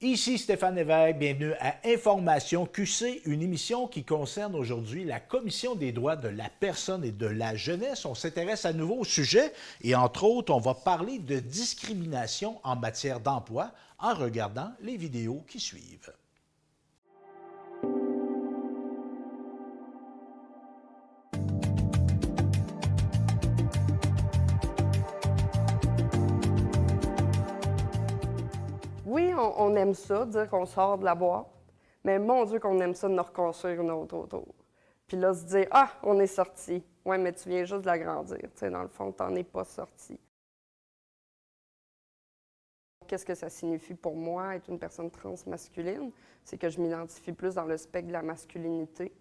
Ici Stéphane Lévesque, bienvenue à Information QC, une émission qui concerne aujourd'hui la Commission des droits de la personne et de la jeunesse. On s'intéresse à nouveau au sujet et entre autres, on va parler de discrimination en matière d'emploi en regardant les vidéos qui suivent. Oui, on aime ça, dire qu'on sort de la boîte, mais mon Dieu qu'on aime ça de nous reconstruire une autre autour. Puis là, se dire « Ah, on est sorti. » Ouais, mais tu viens juste de l'agrandir. Tu sais, dans le fond, tu n'en es pas sorti. Qu'est-ce que ça signifie pour moi, être une personne transmasculine? C'est que je m'identifie plus dans le spectre de la masculinité,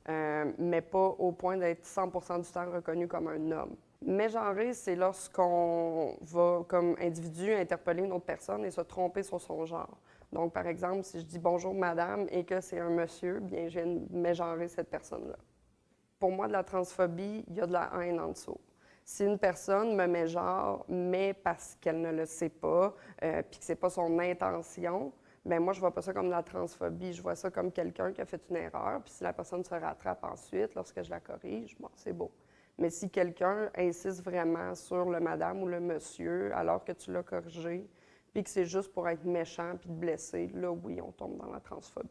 mais pas au point d'être 100% du temps reconnu comme un homme. Mégenrer, c'est lorsqu'on va, comme individu, interpeller une autre personne et se tromper sur son genre. Donc, par exemple, si je dis « bonjour madame » et que c'est un monsieur, bien, je viens de mégenrer cette personne-là. Pour moi, de la transphobie, il y a de la haine en dessous. Si une personne me mégenre, mais parce qu'elle ne le sait pas, puis que c'est pas son intention, bien, moi, je vois pas ça comme de la transphobie. Je vois ça comme quelqu'un qui a fait une erreur, puis si la personne se rattrape ensuite, lorsque je la corrige, bon, c'est beau. Mais si quelqu'un insiste vraiment sur le madame ou le monsieur, alors que tu l'as corrigé, puis que c'est juste pour être méchant puis te blesser, là, oui, on tombe dans la transphobie.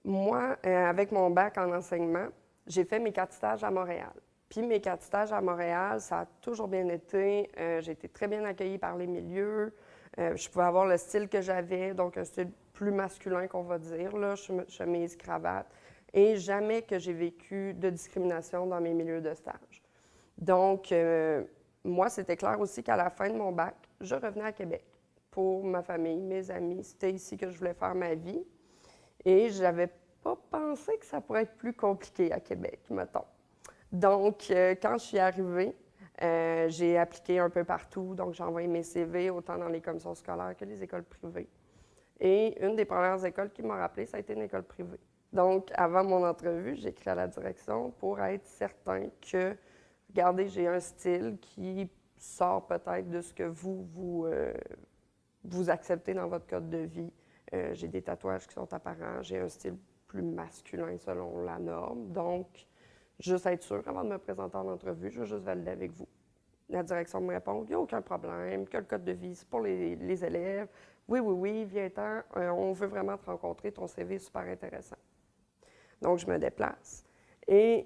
Moi, avec mon bac en enseignement, j'ai fait mes 4 stages à Montréal. Puis mes 4 stages à Montréal, ça a toujours bien été. J'ai été très bien accueillie par les milieux. Je pouvais avoir le style que j'avais, donc un style plus masculin qu'on va dire, là, chemise, cravate. Et jamais que j'ai vécu de discrimination dans mes milieux de stage. Donc, moi, c'était clair aussi qu'à la fin de mon bac, je revenais à Québec pour ma famille, mes amis. C'était ici que je voulais faire ma vie. Et je n'avais pas pensé que ça pourrait être plus compliqué à Québec, mettons. Donc, quand je suis arrivée, j'ai appliqué un peu partout. Donc, j'ai envoyé mes CV autant dans les commissions scolaires que les écoles privées. Et une des premières écoles qui m'a rappelé, ça a été une école privée. Donc, avant mon entrevue, j'ai écrit à la direction pour être certain que, regardez, j'ai un style qui sort peut-être de ce que vous acceptez dans votre code de vie. J'ai des tatouages qui sont apparents, j'ai un style plus masculin selon la norme. Donc, juste être sûr, avant de me présenter en entrevue, je veux juste valider avec vous. La direction me répond, il n'y a aucun problème, que le code de vie, c'est pour les élèves. Oui, viens-t'en, on veut vraiment te rencontrer, ton CV est super intéressant. Donc, je me déplace. Et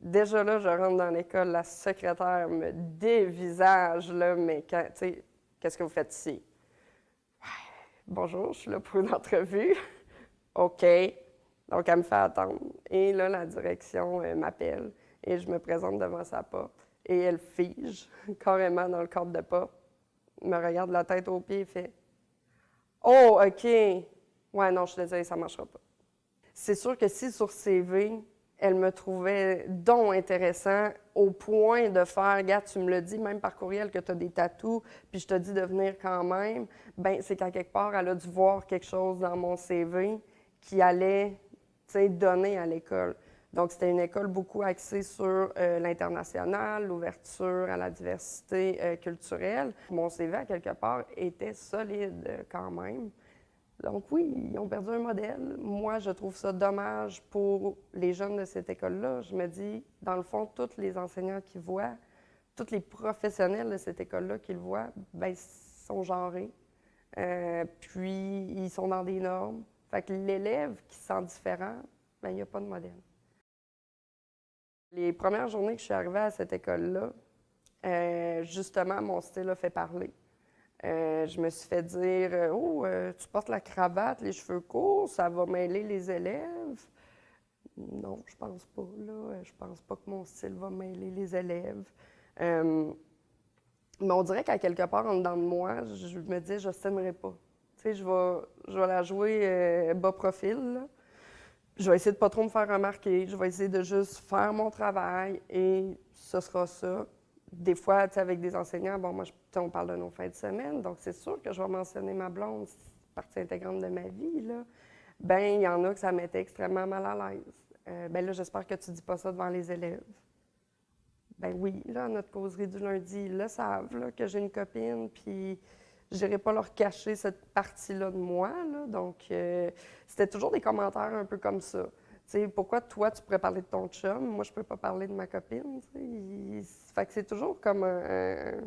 déjà là, je rentre dans l'école, la secrétaire me dévisage, là, mais tu sais, qu'est-ce que vous faites ici? Bonjour, je suis là pour une entrevue. OK. Donc, elle me fait attendre. Et là, la direction m'appelle et je me présente devant sa porte. Et elle fige carrément dans le cadre de porte, me regarde de la tête aux pieds et fait « Oh, OK. Ouais, non, je suis désolée, ça ne marchera pas. » C'est sûr que si sur CV, elle me trouvait donc intéressant au point de faire « Regarde, tu me le dis même par courriel que tu as des tatous, puis je te dis de venir quand même », bien, c'est qu'à quelque part, elle a dû voir quelque chose dans mon CV qui allait, tu sais, donner à l'école. Donc, c'était une école beaucoup axée sur l'international, l'ouverture à la diversité culturelle. Mon CV, à quelque part, était solide quand même. Donc oui, ils ont perdu un modèle. Moi, je trouve ça dommage pour les jeunes de cette école-là. Je me dis, dans le fond, tous les enseignants qui voient, tous les professionnels de cette école-là qui le voient, bien, ils sont genrés. Puis, ils sont dans des normes. Fait que l'élève qui se sent différent, bien, il n'y a pas de modèle. Les premières journées que je suis arrivée à cette école-là, justement, mon style a fait parler. Je me suis fait dire « Oh, tu portes la cravate, les cheveux courts, ça va mêler les élèves. » Non, je pense pas, là. Je pense pas que mon style va mêler les élèves. Mais on dirait qu'à quelque part, en dedans de moi, je me dis « Je s'aimerais pas. » Tu sais, je vais la jouer bas profil, là. Je vais essayer de pas trop me faire remarquer. Je vais essayer de juste faire mon travail et ce sera ça. Des fois, tu sais, avec des enseignants, bon, moi, on parle de nos fins de semaine, donc c'est sûr que je vais mentionner ma blonde, c'est partie intégrante de ma vie, là. Bien, il y en a que ça m'était extrêmement mal à l'aise. Bien là, j'espère que tu dis pas ça devant les élèves. Ben oui, là, à notre causerie du lundi, ils le savent, là, que j'ai une copine, puis je n'irai pas leur cacher cette partie-là de moi, là. Donc, c'était toujours des commentaires un peu comme ça. Tu sais, pourquoi toi, tu pourrais parler de ton chum? Moi, je peux pas parler de ma copine. Tu sais. Fait que c'est toujours comme un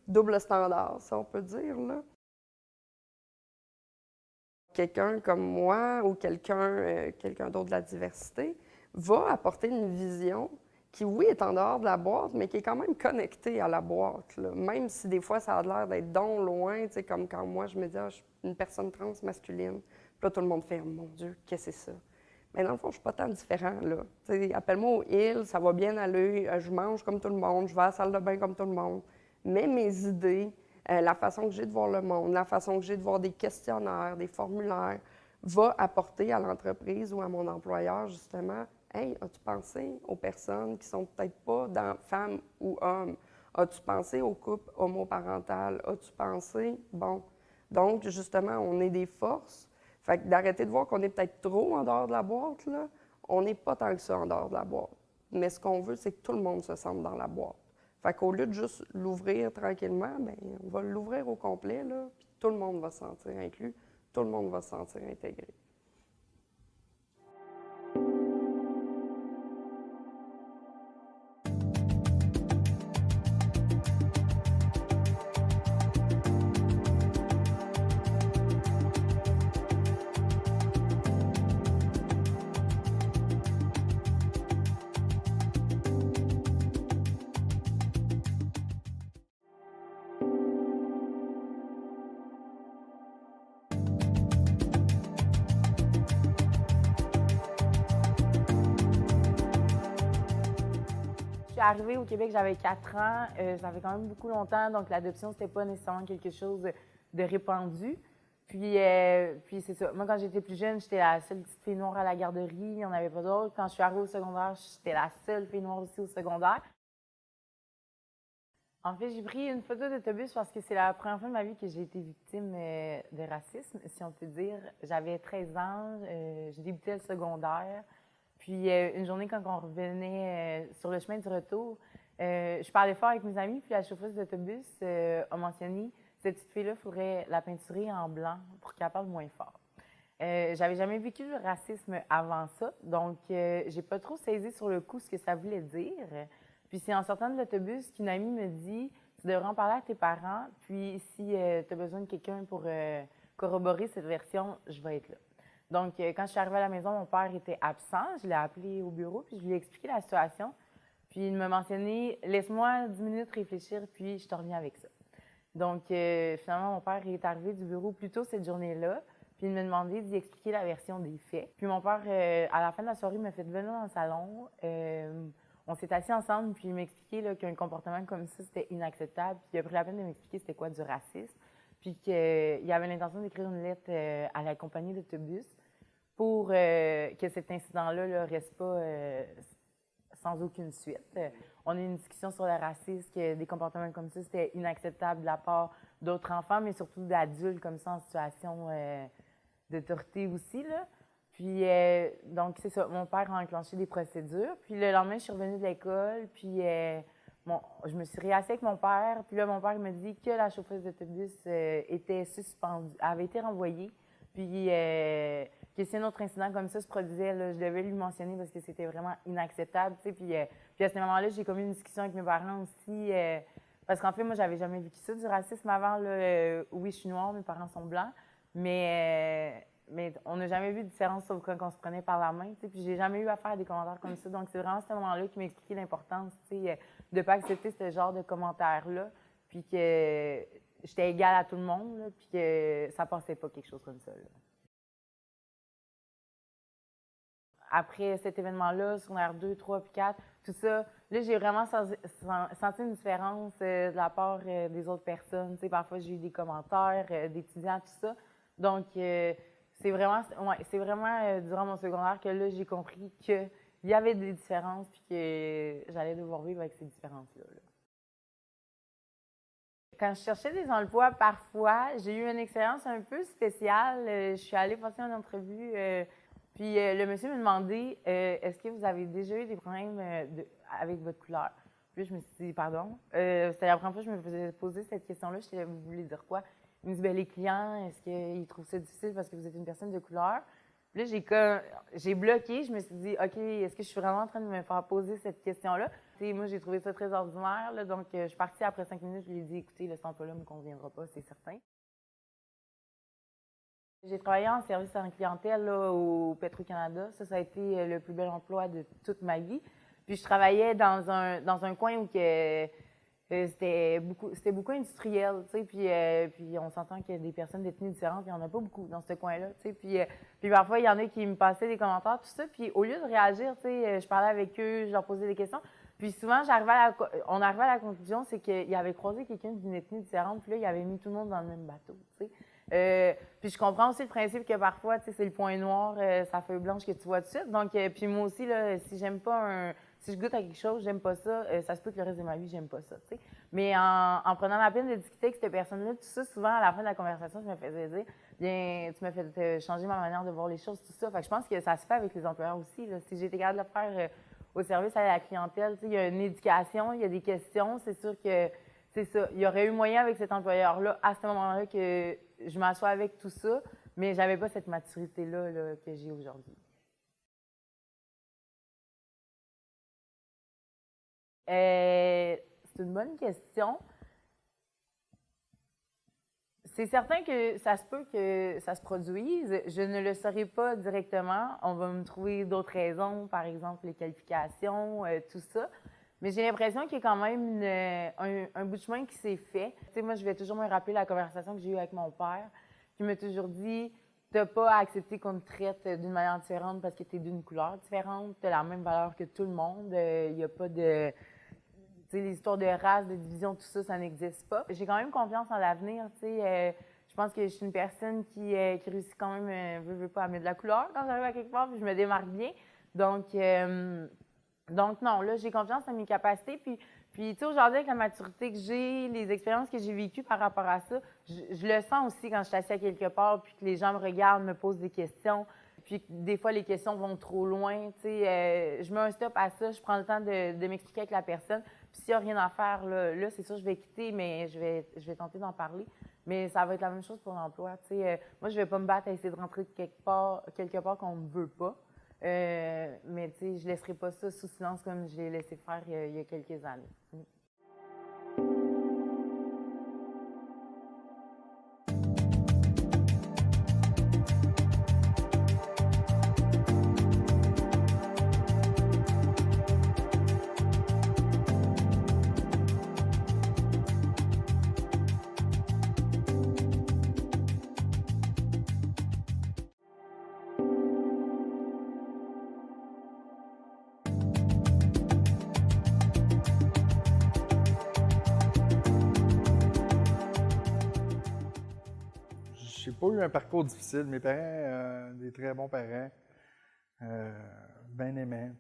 double standard, ça, on peut dire, là. Quelqu'un comme moi ou quelqu'un d'autre de la diversité va apporter une vision qui, oui, est en dehors de la boîte, mais qui est quand même connectée à la boîte, là. Même si des fois, ça a l'air d'être donc loin, tu sais, comme quand moi, je me dis, ah, je suis une personne trans masculine. Puis là, tout le monde fait, oh, mon Dieu, qu'est-ce que c'est ça? Mais dans le fond, je suis pas tant différent, là. Tu sais, appelle-moi au île, ça va bien aller, je mange comme tout le monde, je vais à la salle de bain comme tout le monde. Mais mes idées, la façon que j'ai de voir le monde, la façon que j'ai de voir des questionnaires, des formulaires, va apporter à l'entreprise ou à mon employeur, justement, hey, as-tu pensé aux personnes qui sont peut-être pas dans femmes ou hommes? As-tu pensé au couple homoparental? As-tu pensé? Bon. Donc, justement, on est des forces. Fait que d'arrêter de voir qu'on est peut-être trop en dehors de la boîte, là, on n'est pas tant que ça en dehors de la boîte. Mais ce qu'on veut, c'est que tout le monde se sente dans la boîte. Fait qu'au lieu de juste l'ouvrir tranquillement, bien, on va l'ouvrir au complet, là, puis tout le monde va se sentir inclus, tout le monde va se sentir intégré. Je suis arrivée au Québec, j'avais 4 ans. Ça fait quand même beaucoup longtemps, donc l'adoption, c'était pas nécessairement quelque chose de répandu. Puis c'est ça. Moi, quand j'étais plus jeune, j'étais la seule petite fille noire à la garderie. Il n'y en avait pas d'autres. Quand je suis arrivée au secondaire, j'étais la seule fille noire aussi au secondaire. En fait, j'ai pris une photo d'autobus parce que c'est la première fois de ma vie que j'ai été victime de racisme, si on peut dire. J'avais 13 ans, je débutais le secondaire. Puis une journée, quand on revenait sur le chemin du retour, je parlais fort avec mes amis, puis la chauffeuse d'autobus a mentionné cette petite fille-là, il faudrait la peinturer en blanc pour qu'elle parle moins fort. J'avais jamais vécu le racisme avant ça, donc j'ai pas trop saisi sur le coup ce que ça voulait dire. Puis c'est en sortant de l'autobus qu'une amie me dit « Tu devrais en parler à tes parents, puis si tu as besoin de quelqu'un pour corroborer cette version, je vais être là. » Donc, quand je suis arrivée à la maison, mon père était absent. Je l'ai appelé au bureau, puis je lui ai expliqué la situation. Puis il m'a mentionné « Laisse-moi 10 minutes réfléchir, puis je te reviens avec ça. » Donc, finalement, mon père est arrivé du bureau plus tôt cette journée-là, puis il m'a demandé d'y expliquer la version des faits. Puis mon père, à la fin de la soirée, m'a fait venir dans le salon. On s'est assis ensemble, puis il m'a expliqué qu'un comportement comme ça, c'était inacceptable. Puis il a pris la peine de m'expliquer c'était quoi du racisme. Puis qu'il avait l'intention d'écrire une lettre à la compagnie d'autobus pour que cet incident-là ne reste pas sans aucune suite. On a eu une discussion sur le racisme, que des comportements comme ça, c'était inacceptable de la part d'autres enfants, mais surtout d'adultes comme ça en situation d'autorité aussi, là. Puis, donc, c'est ça. Mon père a enclenché des procédures. Puis, le lendemain, je suis revenue de l'école. Puis, je me suis réassise avec mon père. Puis là, mon père me dit que la chauffeuse d'autobus était suspendue, avait été renvoyée. Puis, que si un autre incident comme ça se produisait, là, je devais lui mentionner parce que c'était vraiment inacceptable, tu sais. Puis à ce moment-là, j'ai comme eu une discussion avec mes parents aussi. Parce qu'en fait, moi, j'avais jamais vécu ça, du racisme avant. Là. Oui, je suis noire, mes parents sont blancs. Mais on n'a jamais vu de différence sauf quand on se prenait par la main, tu sais. Puis j'ai jamais eu à faire des commentaires comme ça. Donc, c'est vraiment ce moment-là qui m'a expliqué l'importance, tu sais, de ne pas accepter ce genre de commentaires-là. Puis que j'étais égale à tout le monde, là, puis que ça passait pas quelque chose comme ça, là. Après cet événement-là, secondaire 2, 3 puis 4, tout ça, là, j'ai vraiment senti une différence de la part des autres personnes. Tu sais, parfois, j'ai eu des commentaires d'étudiants, tout ça. Donc, c'est vraiment durant mon secondaire que là, j'ai compris qu'il y avait des différences puis que j'allais devoir vivre avec ces différences-là. Là. Quand je cherchais des emplois, parfois, j'ai eu une expérience un peu spéciale. Je suis allée passer une entrevue. Puis le monsieur m'a demandé est-ce que vous avez déjà eu des problèmes avec votre couleur? Puis là, je me suis dit pardon. C'était la première fois que je me faisais poser cette question-là. Je disais vous voulez dire quoi? Il me dit, ben les clients, est-ce qu'ils trouvent ça difficile parce que vous êtes une personne de couleur? Puis là, j'ai bloqué. Je me suis dit, OK, est-ce que je suis vraiment en train de me faire poser cette question-là? T'sais, moi, j'ai trouvé ça très ordinaire. Là, donc, je suis partie après 5 minutes. Je lui ai dit, écoutez, cet emploi-là ne me conviendra pas, c'est certain. J'ai travaillé en service à la clientèle là, au Petro-Canada. Ça a été le plus bel emploi de toute ma vie. Puis, je travaillais dans un coin où c'était beaucoup industriel, tu sais, puis on s'entend qu'il y a des personnes d'ethnies différentes, il n'y en a pas beaucoup dans ce coin-là, tu sais, puis parfois, il y en a qui me passaient des commentaires, tout ça, puis au lieu de réagir, tu sais, je parlais avec eux, je leur posais des questions, puis souvent, on arrivait à la conclusion, c'est qu'il avait croisé quelqu'un d'une ethnie différente, puis là, il avait mis tout le monde dans le même bateau, tu sais. Puis je comprends aussi le principe que parfois, tu sais, c'est le point noir, sa feuille blanche que tu vois tout de suite, donc, puis moi aussi, là, si je goûte à quelque chose, j'aime pas ça, ça se peut que le reste de ma vie, j'aime pas ça, tu sais. Mais en prenant la peine de discuter avec cette personne-là, tout ça, souvent, à la fin de la conversation, je me faisais dire, bien, tu m'as fait changer ma manière de voir les choses, tout ça. Fait que je pense que ça se fait avec les employeurs aussi, là. Si j'ai été capable de le faire au service à la clientèle, tu sais, il y a une éducation, il y a des questions, c'est sûr que, c'est ça. Il y aurait eu moyen avec cet employeur-là, à ce moment-là, que je m'assoie avec tout ça, mais j'avais pas cette maturité-là là, que j'ai aujourd'hui. C'est une bonne question. C'est certain que ça se peut que ça se produise. Je ne le saurai pas directement. On va me trouver d'autres raisons, par exemple les qualifications, tout ça. Mais j'ai l'impression qu'il y a quand même un bout de chemin qui s'est fait. Tu sais, moi, je vais toujours me rappeler la conversation que j'ai eue avec mon père, qui m'a toujours dit « T'as pas à accepter qu'on te traite d'une manière différente parce que tu es d'une couleur différente. Tu as la même valeur que tout le monde. Il n'y a pas de... » Tu sais, les histoires de race, de division, tout ça, ça n'existe pas. J'ai quand même confiance en l'avenir, tu sais. Je pense que je suis une personne qui réussit quand même, veut pas, à mettre de la couleur quand j'arrive à quelque part, puis je me démarque bien. Donc non, là, j'ai confiance en mes capacités. Puis tu sais, aujourd'hui, avec la maturité que j'ai, les expériences que j'ai vécues par rapport à ça, je le sens aussi quand je suis assise à quelque part, puis que les gens me regardent, me posent des questions. Puis des fois, les questions vont trop loin. Tu sais, je mets un stop à ça, je prends le temps de m'expliquer avec la personne. Puis s'il n'y a rien à faire, là c'est sûr, je vais quitter, mais je vais tenter d'en parler. Mais ça va être la même chose pour l'emploi. Tu sais, moi, je ne vais pas me battre à essayer de rentrer quelque part qu'on ne veut pas. Mais tu sais, je ne laisserai pas ça sous silence comme je l'ai laissé faire il y a quelques années. J'ai pas eu un parcours difficile. Mes parents, des très bons parents, bien aimants.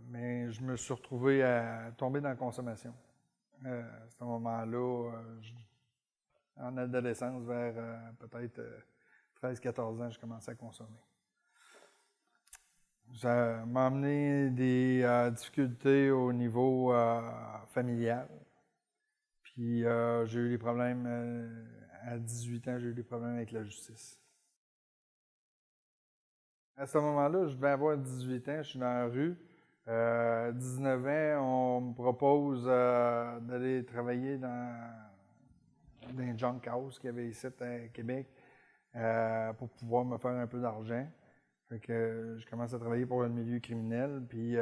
Mais je me suis retrouvé à tomber dans la consommation. À ce moment-là, en adolescence, vers peut-être 13-14 ans, je commençais à consommer. Ça m'a amené des difficultés au niveau familial. Puis j'ai eu des problèmes, à 18 ans, j'ai eu des problèmes avec la justice. À ce moment-là, je devais avoir 18 ans, je suis dans la rue. 19 ans, on me propose d'aller travailler dans un junk house qu'il y avait ici à Québec pour pouvoir me faire un peu d'argent. Fait que je commence à travailler pour le milieu criminel, puis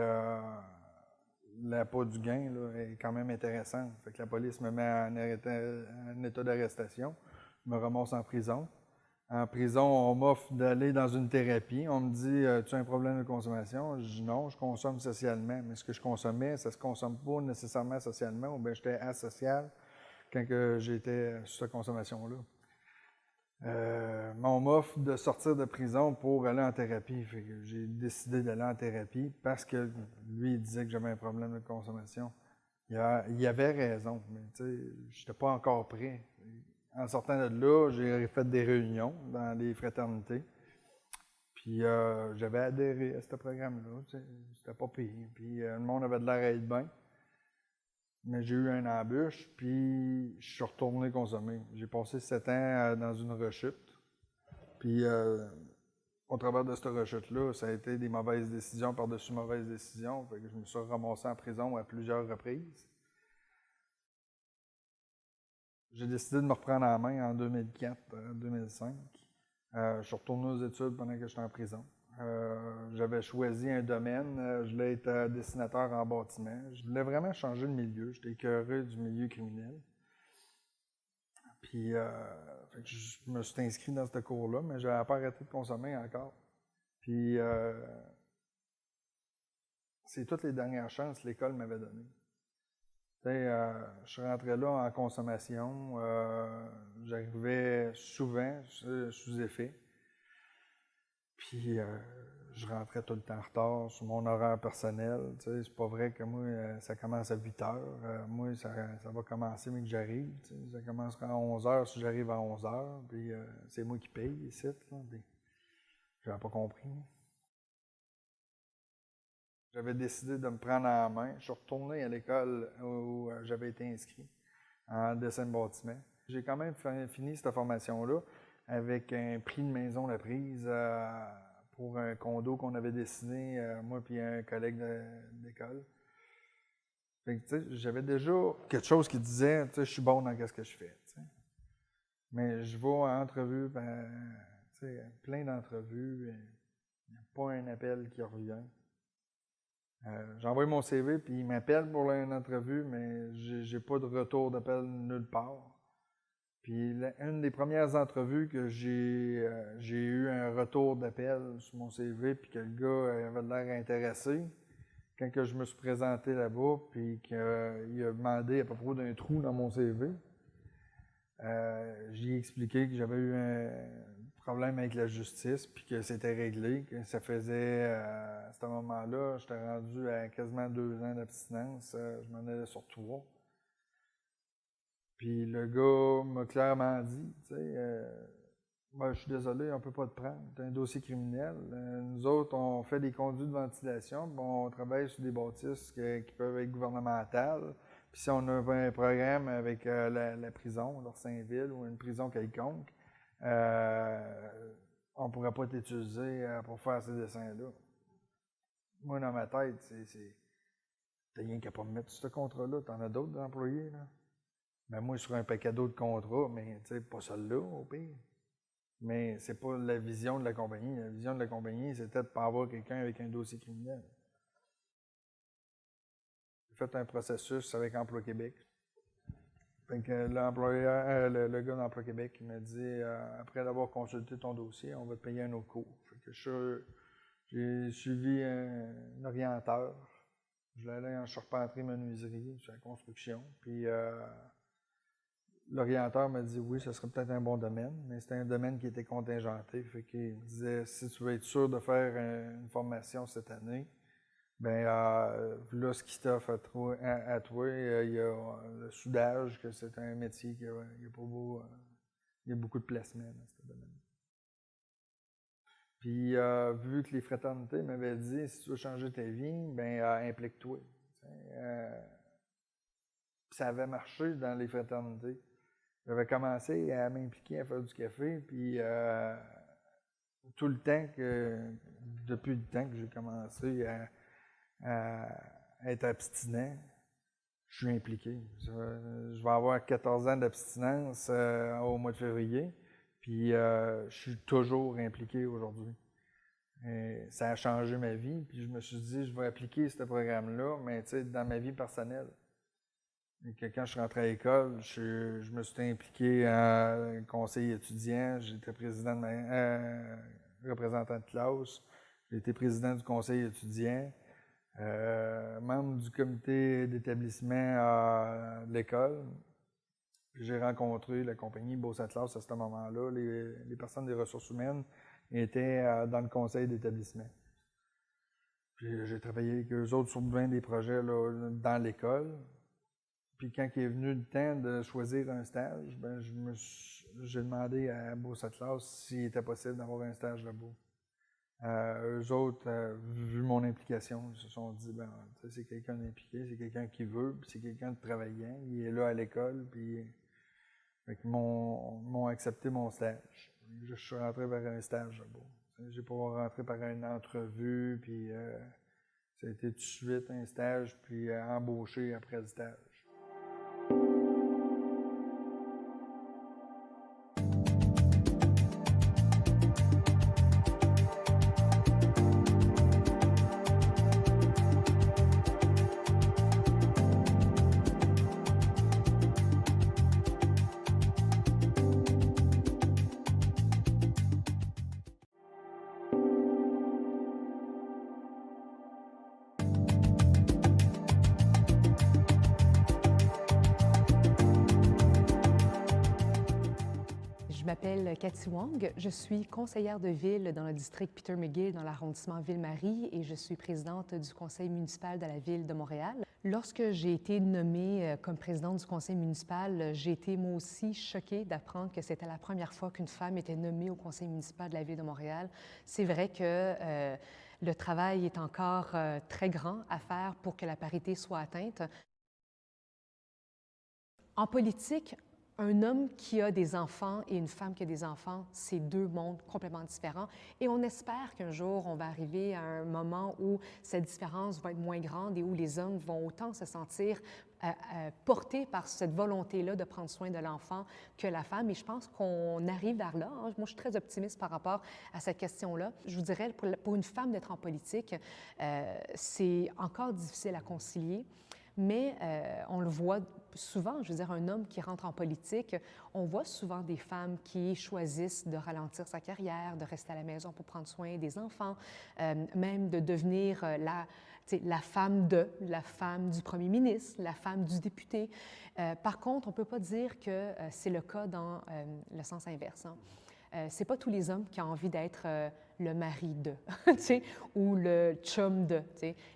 l'appât du gain là, est quand même intéressant. Fait que la police me met en état d'arrestation, me ramasse en prison. En prison, on m'offre d'aller dans une thérapie. On me dit tu as un problème de consommation? Je dis non, je consomme socialement. Mais ce que je consommais, ça ne se consomme pas nécessairement socialement, ou bien j'étais asocial quand j'étais sur cette consommation-là. On m'offre de sortir de prison pour aller en thérapie. Fait que j'ai décidé d'aller en thérapie parce que lui, il disait que j'avais un problème de consommation. Il avait raison, mais tu sais, je n'étais pas encore prêt. En sortant de là, j'ai fait des réunions dans les fraternités. Puis j'avais adhéré à ce programme-là. C'était pas pire. Puis le monde avait de l'air à être bien. Mais j'ai eu une embûche, puis je suis retourné consommer. J'ai passé 7 ans dans une rechute. Puis, au travers de cette rechute-là, ça a été des mauvaises décisions par-dessus mauvaises décisions. Fait que je me suis ramassé en prison à plusieurs reprises. J'ai décidé de me reprendre en main en 2004-2005. Je suis retourné aux études pendant que j'étais en prison. J'avais choisi un domaine. Je voulais être dessinateur en bâtiment. Je voulais vraiment changer de milieu. J'étais écœuré du milieu criminel. Puis, fait que je me suis inscrit dans ce cours-là, mais je n'avais pas arrêté de consommer encore. Puis, c'est toutes les dernières chances que l'école m'avait données. Je suis rentré là en consommation. J'arrivais souvent sous effet. Puis, je rentrais tout le temps en retard sur mon horaire personnel. C'est pas vrai que moi, ça commence à 8 heures. Moi, ça va commencer mais que j'arrive. Ça commencera à 11 heures si j'arrive à 11 heures. Puis, c'est moi qui paye ici. Je n'avais pas compris. J'avais décidé de me prendre en main. Je suis retourné à l'école où j'avais été inscrit en dessin de bâtiment. J'ai quand même fini cette formation-là avec un prix de maison la prise pour un condo qu'on avait dessiné, moi et un collègue d'école. J'avais déjà quelque chose qui disait, je suis bon dans ce que je fais. T'sais. Mais je vais en entrevue, plein d'entrevues, il n'y a pas un appel qui revient. J'envoie mon CV, puis il m'appelle pour une entrevue, mais j'ai pas de retour d'appel nulle part. Puis une des premières entrevues que j'ai eu un retour d'appel sur mon CV, puis que le gars avait l'air intéressé, quand que je me suis présenté là-bas, puis qu'il a demandé à propos d'un trou dans mon CV, j'ai expliqué que j'avais eu un problème avec la justice, puis que c'était réglé, que ça faisait, à ce moment-là, j'étais rendu à quasiment 2 ans d'abstinence, je m'en allais sur 3. Puis le gars m'a clairement dit, je suis désolé, on peut pas te prendre, tu as un dossier criminel. Nous autres, on fait des conduits de ventilation, puis on travaille sur des bâtisses qui peuvent être gouvernementales. Puis si on a un programme avec la prison, l'Orsainville ou une prison quelconque, on ne pourrait pas t'utiliser pour faire ces dessins-là. Moi, dans ma tête, t'as rien qu'à pas me mettre sur ce contrat-là. T'en as d'autres d'employés, là? Ben moi, sur un paquet d'autres contrats, mais pas celui-là, au pire. Mais c'est pas la vision de la compagnie. La vision de la compagnie, c'était de ne pas avoir quelqu'un avec un dossier criminel. J'ai fait un processus avec Emploi Québec. Fait que le gars d'Emploi Québec m'a dit après avoir consulté ton dossier, on va te payer un autre cours. Fait que j'ai suivi un orienteur. Je l'allais en charpenterie menuiserie, sur la construction. Puis l'orienteur m'a dit oui, ce serait peut-être un bon domaine, mais c'était un domaine qui était contingenté. Fait qu'il me disait si tu veux être sûr de faire une formation cette année, ben là, ce qui t'offre à toi, il y a le soudage, que c'est un métier qui il y a beaucoup de placements dans ce domaine. Puis, vu que les fraternités m'avaient dit, si tu veux changer ta vie, ben implique-toi. Ça avait marché dans les fraternités. J'avais commencé à m'impliquer à faire du café, puis tout le temps depuis le temps que j'ai commencé à être abstinent, je suis impliqué. Je vais avoir 14 ans d'abstinence au mois de février, puis je suis toujours impliqué aujourd'hui. Ça a changé ma vie, puis je me suis dit, je vais appliquer ce programme-là, mais dans ma vie personnelle. Et que quand je suis rentré à l'école, je me suis impliqué en conseil étudiant, j'étais représentant de classe, j'ai été président du conseil étudiant, membre du comité d'établissement de l'école. J'ai rencontré la compagnie Beauce Atlas à ce moment-là. Les personnes des ressources humaines étaient dans le conseil d'établissement. Puis j'ai travaillé avec eux autres sur bien des projets là, dans l'école. Puis quand il est venu le temps de choisir un stage, ben j'ai demandé à Beauce Atlas s'il était possible d'avoir un stage là-bas. Eux autres, vu mon implication, ils se sont dit, ben, c'est quelqu'un d'impliqué, c'est quelqu'un qui veut, puis c'est quelqu'un de travaillant, il est là à l'école, puis ils m'ont accepté mon stage. Je suis rentré par un stage là-bas. J'ai pas rentré par une entrevue, puis ça a été tout de suite un stage, puis embauché après le stage. Je m'appelle Cathy Wang, je suis conseillère de ville dans le district Peter McGill dans l'arrondissement Ville-Marie et je suis présidente du conseil municipal de la ville de Montréal. Lorsque j'ai été nommée comme présidente du conseil municipal, j'ai été moi aussi choquée d'apprendre que c'était la première fois qu'une femme était nommée au conseil municipal de la ville de Montréal. C'est vrai que le travail est encore très grand à faire pour que la parité soit atteinte. En politique, un homme qui a des enfants et une femme qui a des enfants, c'est deux mondes complètement différents. Et on espère qu'un jour, on va arriver à un moment où cette différence va être moins grande et où les hommes vont autant se sentir portés par cette volonté-là de prendre soin de l'enfant que la femme. Et je pense qu'on arrive vers là. Moi, je suis très optimiste par rapport à cette question-là. Je vous dirais, pour une femme d'être en politique, c'est encore difficile à concilier. Mais on le voit souvent, je veux dire, un homme qui rentre en politique, on voit souvent des femmes qui choisissent de ralentir sa carrière, de rester à la maison pour prendre soin des enfants, même de devenir la femme du premier ministre, la femme du député. Par contre, on ne peut pas dire que c'est le cas dans le sens inverse. C'est pas tous les hommes qui ont envie d'être le mari de, ou le chum de.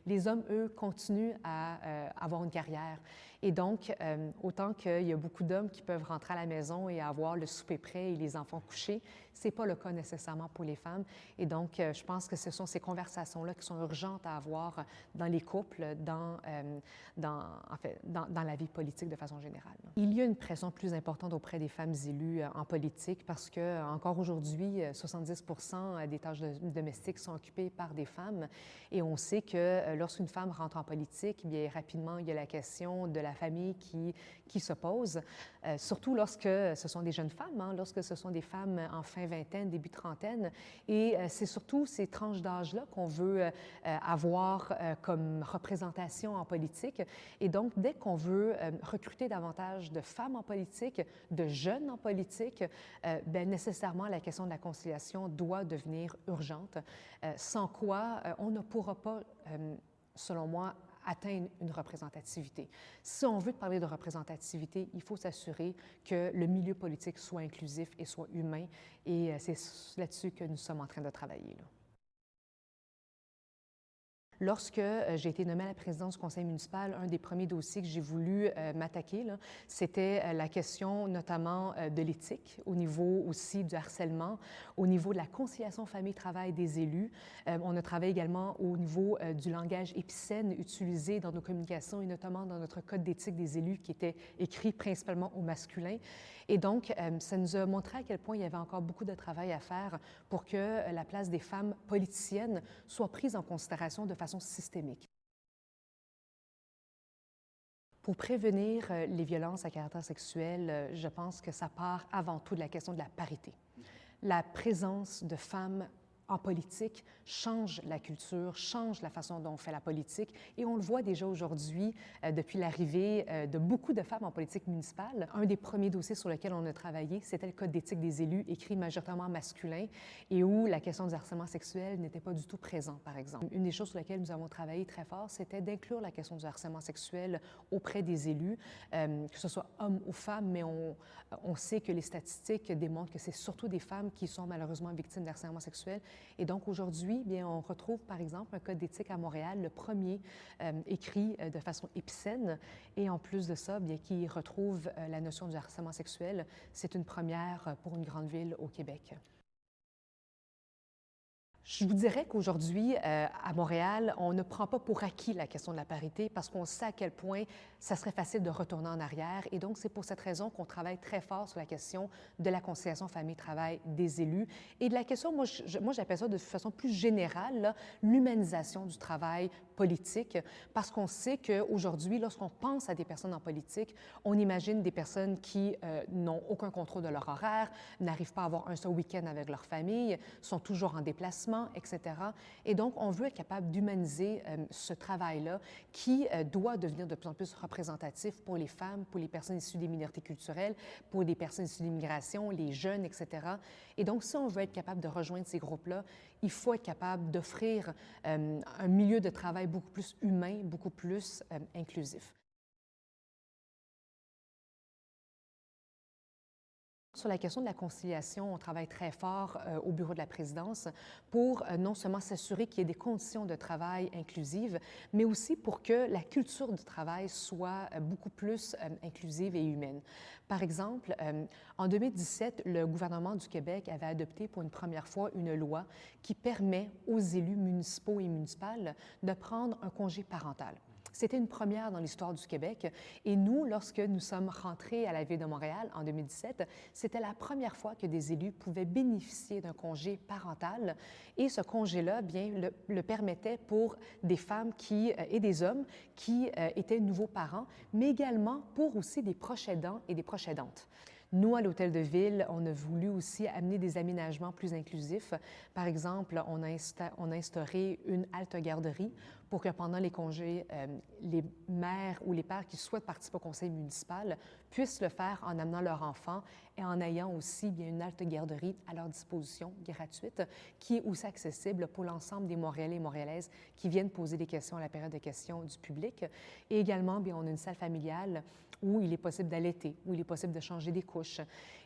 Les hommes, eux, continuent à avoir une carrière. Et donc, autant qu'il y a beaucoup d'hommes qui peuvent rentrer à la maison et avoir le souper prêt et les enfants couchés, ce n'est pas le cas nécessairement pour les femmes. Et donc, je pense que ce sont ces conversations-là qui sont urgentes à avoir dans les couples, dans la vie politique de façon générale. Il y a une pression plus importante auprès des femmes élues en politique parce que encore aujourd'hui, 70 des tâches domestiques sont occupées par des femmes. Et on sait que lorsqu'une femme rentre en politique, bien rapidement, il y a la question de la famille qui se pose, surtout lorsque ce sont des jeunes femmes, lorsque ce sont des femmes en fin vingtaine, début trentaine. Et c'est surtout ces tranches d'âge-là qu'on veut avoir comme représentation en politique. Et donc, dès qu'on veut recruter davantage de femmes en politique, de jeunes en politique, bien, nécessairement, la question de la conciliation doit devenir urgente, sans quoi on ne pourra pas, selon moi, atteindre une représentativité. Si on veut parler de représentativité, il faut s'assurer que le milieu politique soit inclusif et soit humain, et c'est là-dessus que nous sommes en train de travailler, là. Lorsque j'ai été nommée à la présidence du conseil municipal, un des premiers dossiers que j'ai voulu m'attaquer, c'était la question notamment de l'éthique, au niveau aussi du harcèlement, au niveau de la conciliation famille-travail des élus. On a travaillé également au niveau du langage épicène utilisé dans nos communications et notamment dans notre code d'éthique des élus qui était écrit principalement au masculin. Et donc, ça nous a montré à quel point il y avait encore beaucoup de travail à faire pour que la place des femmes politiciennes soit prise en considération de façon systémique. Pour prévenir les violences à caractère sexuel, je pense que ça part avant tout de la question de la parité. La présence de femmes en politique change la culture, change la façon dont on fait la politique. Et on le voit déjà aujourd'hui, depuis l'arrivée de beaucoup de femmes en politique municipale. Un des premiers dossiers sur lesquels on a travaillé, c'était le Code d'éthique des élus, écrit majoritairement masculin, et où la question du harcèlement sexuel n'était pas du tout présente, par exemple. Une des choses sur lesquelles nous avons travaillé très fort, c'était d'inclure la question du harcèlement sexuel auprès des élus, que ce soit hommes ou femmes, mais on sait que les statistiques démontrent que c'est surtout des femmes qui sont malheureusement victimes d'harcèlement sexuel. Et donc aujourd'hui, bien, on retrouve par exemple un code d'éthique à Montréal, le premier écrit de façon épicène, et en plus de ça, bien, qui retrouve la notion du harcèlement sexuel. C'est une première pour une grande ville au Québec. Je vous dirais qu'aujourd'hui, à Montréal, on ne prend pas pour acquis la question de la parité parce qu'on sait à quel point ça serait facile de retourner en arrière. Et donc, c'est pour cette raison qu'on travaille très fort sur la question de la conciliation famille-travail des élus et de la question, moi j'appelle ça de façon plus générale, l'humanisation du travail politique, parce qu'on sait qu'aujourd'hui, lorsqu'on pense à des personnes en politique, on imagine des personnes qui n'ont aucun contrôle de leur horaire, n'arrivent pas à avoir un seul week-end avec leur famille, sont toujours en déplacement, etc. Et donc, on veut être capable d'humaniser ce travail-là qui doit devenir de plus en plus représentatif pour les femmes, pour les personnes issues des minorités culturelles, pour les personnes issues de l'immigration, les jeunes, etc. Et donc, si on veut être capable de rejoindre ces groupes-là, il faut être capable d'offrir un milieu de travail beaucoup plus humain, beaucoup plus inclusif. Sur la question de la conciliation, on travaille très fort au bureau de la présidence pour non seulement s'assurer qu'il y ait des conditions de travail inclusives, mais aussi pour que la culture du travail soit beaucoup plus inclusive et humaine. Par exemple, en 2017, le gouvernement du Québec avait adopté pour une première fois une loi qui permet aux élus municipaux et municipales de prendre un congé parental. C'était une première dans l'histoire du Québec. Et nous, lorsque nous sommes rentrés à la Ville de Montréal en 2017, c'était la première fois que des élus pouvaient bénéficier d'un congé parental. Et ce congé-là, bien, le permettait pour des femmes et des hommes qui étaient nouveaux parents, mais également pour aussi des proches aidants et des proches aidantes. Nous, à l'Hôtel de Ville, on a voulu aussi amener des aménagements plus inclusifs. Par exemple, on a instauré une halte-garderie pour que pendant les congés, les mères ou les pères qui souhaitent participer au conseil municipal puissent le faire en amenant leurs enfants et en ayant aussi bien une halte-garderie à leur disposition gratuite qui est aussi accessible pour l'ensemble des Montréalais et Montréalaises qui viennent poser des questions à la période de questions du public. Et également, bien, on a une salle familiale où il est possible d'allaiter, où il est possible de changer des couches.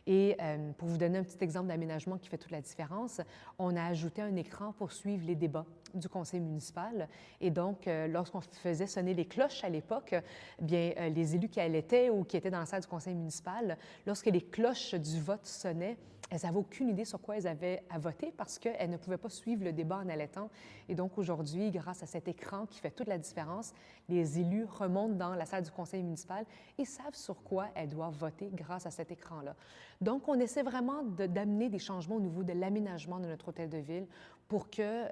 Et pour vous donner un petit exemple d'aménagement qui fait toute la différence, on a ajouté un écran pour suivre les débats du conseil municipal. Et donc, lorsqu'on faisait sonner les cloches à l'époque, bien, les élus qui allaitaient ou qui étaient dans la salle du conseil municipal, lorsque les cloches du vote sonnaient, elles n'avaient aucune idée sur quoi elles avaient à voter parce qu'elles ne pouvaient pas suivre le débat en allaitant. Et donc, aujourd'hui, grâce à cet écran qui fait toute la différence, les élus remontent dans la salle du conseil municipal et savent sur quoi elles doivent voter grâce à cet écran-là. Donc, on essaie vraiment d'amener des changements au niveau de l'aménagement de notre hôtel de ville pour que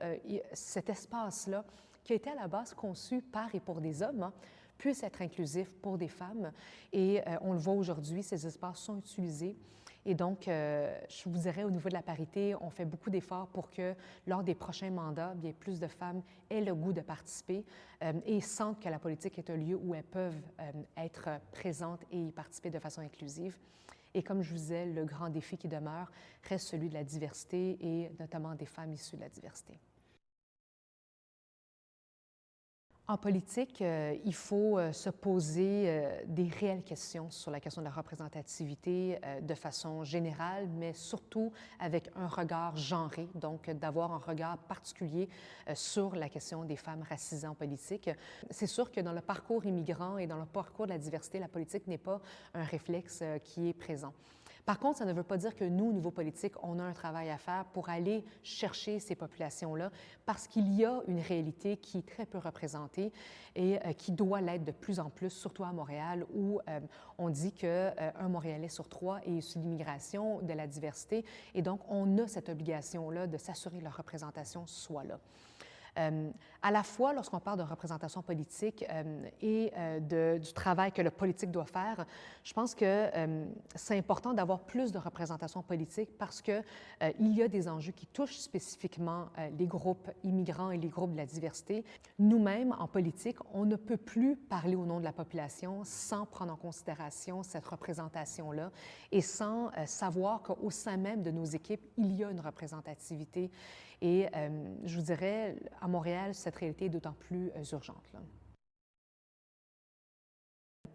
cet espace-là, qui a été à la base conçu par et pour des hommes, puisse être inclusif pour des femmes. Et on le voit aujourd'hui, ces espaces sont utilisés. Et donc, je vous dirais, au niveau de la parité, on fait beaucoup d'efforts pour que, lors des prochains mandats, bien, plus de femmes aient le goût de participer et sentent que la politique est un lieu où elles peuvent être présentes et y participer de façon inclusive. Et comme je vous disais, le grand défi qui demeure reste celui de la diversité et notamment des femmes issues de la diversité. En politique, il faut se poser des réelles questions sur la question de la représentativité de façon générale, mais surtout avec un regard genré, donc d'avoir un regard particulier sur la question des femmes racisées en politique. C'est sûr que dans le parcours immigrant et dans le parcours de la diversité, la politique n'est pas un réflexe qui est présent. Par contre, ça ne veut pas dire que nous, au niveau politique, on a un travail à faire pour aller chercher ces populations-là, parce qu'il y a une réalité qui est très peu représentée et qui doit l'être de plus en plus, surtout à Montréal, où on dit qu'un Montréalais sur 3 est issu de l'immigration, de la diversité, et donc on a cette obligation-là de s'assurer que leur représentation soit là. À la fois, lorsqu'on parle de représentation politique et du travail que le politique doit faire, je pense que c'est important d'avoir plus de représentation politique parce qu'il y a des enjeux qui touchent spécifiquement les groupes immigrants et les groupes de la diversité. Nous-mêmes, en politique, on ne peut plus parler au nom de la population sans prendre en considération cette représentation-là et sans savoir qu'au sein même de nos équipes, il y a une représentativité. Et je vous dirais, à Montréal, cette réalité est d'autant plus urgente, là.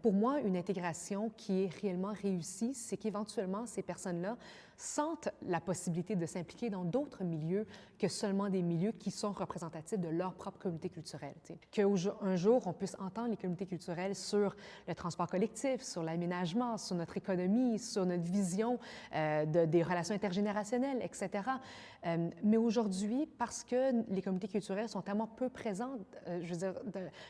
Pour moi, une intégration qui est réellement réussie, c'est qu'éventuellement, ces personnes-là sentent la possibilité de s'impliquer dans d'autres milieux que seulement des milieux qui sont représentatifs de leur propre communauté culturelle. Qu'un jour, on puisse entendre les communautés culturelles sur le transport collectif, sur l'aménagement, sur notre économie, sur notre vision des relations intergénérationnelles, etc. Mais aujourd'hui, parce que les communautés culturelles sont tellement peu présentes, je veux dire,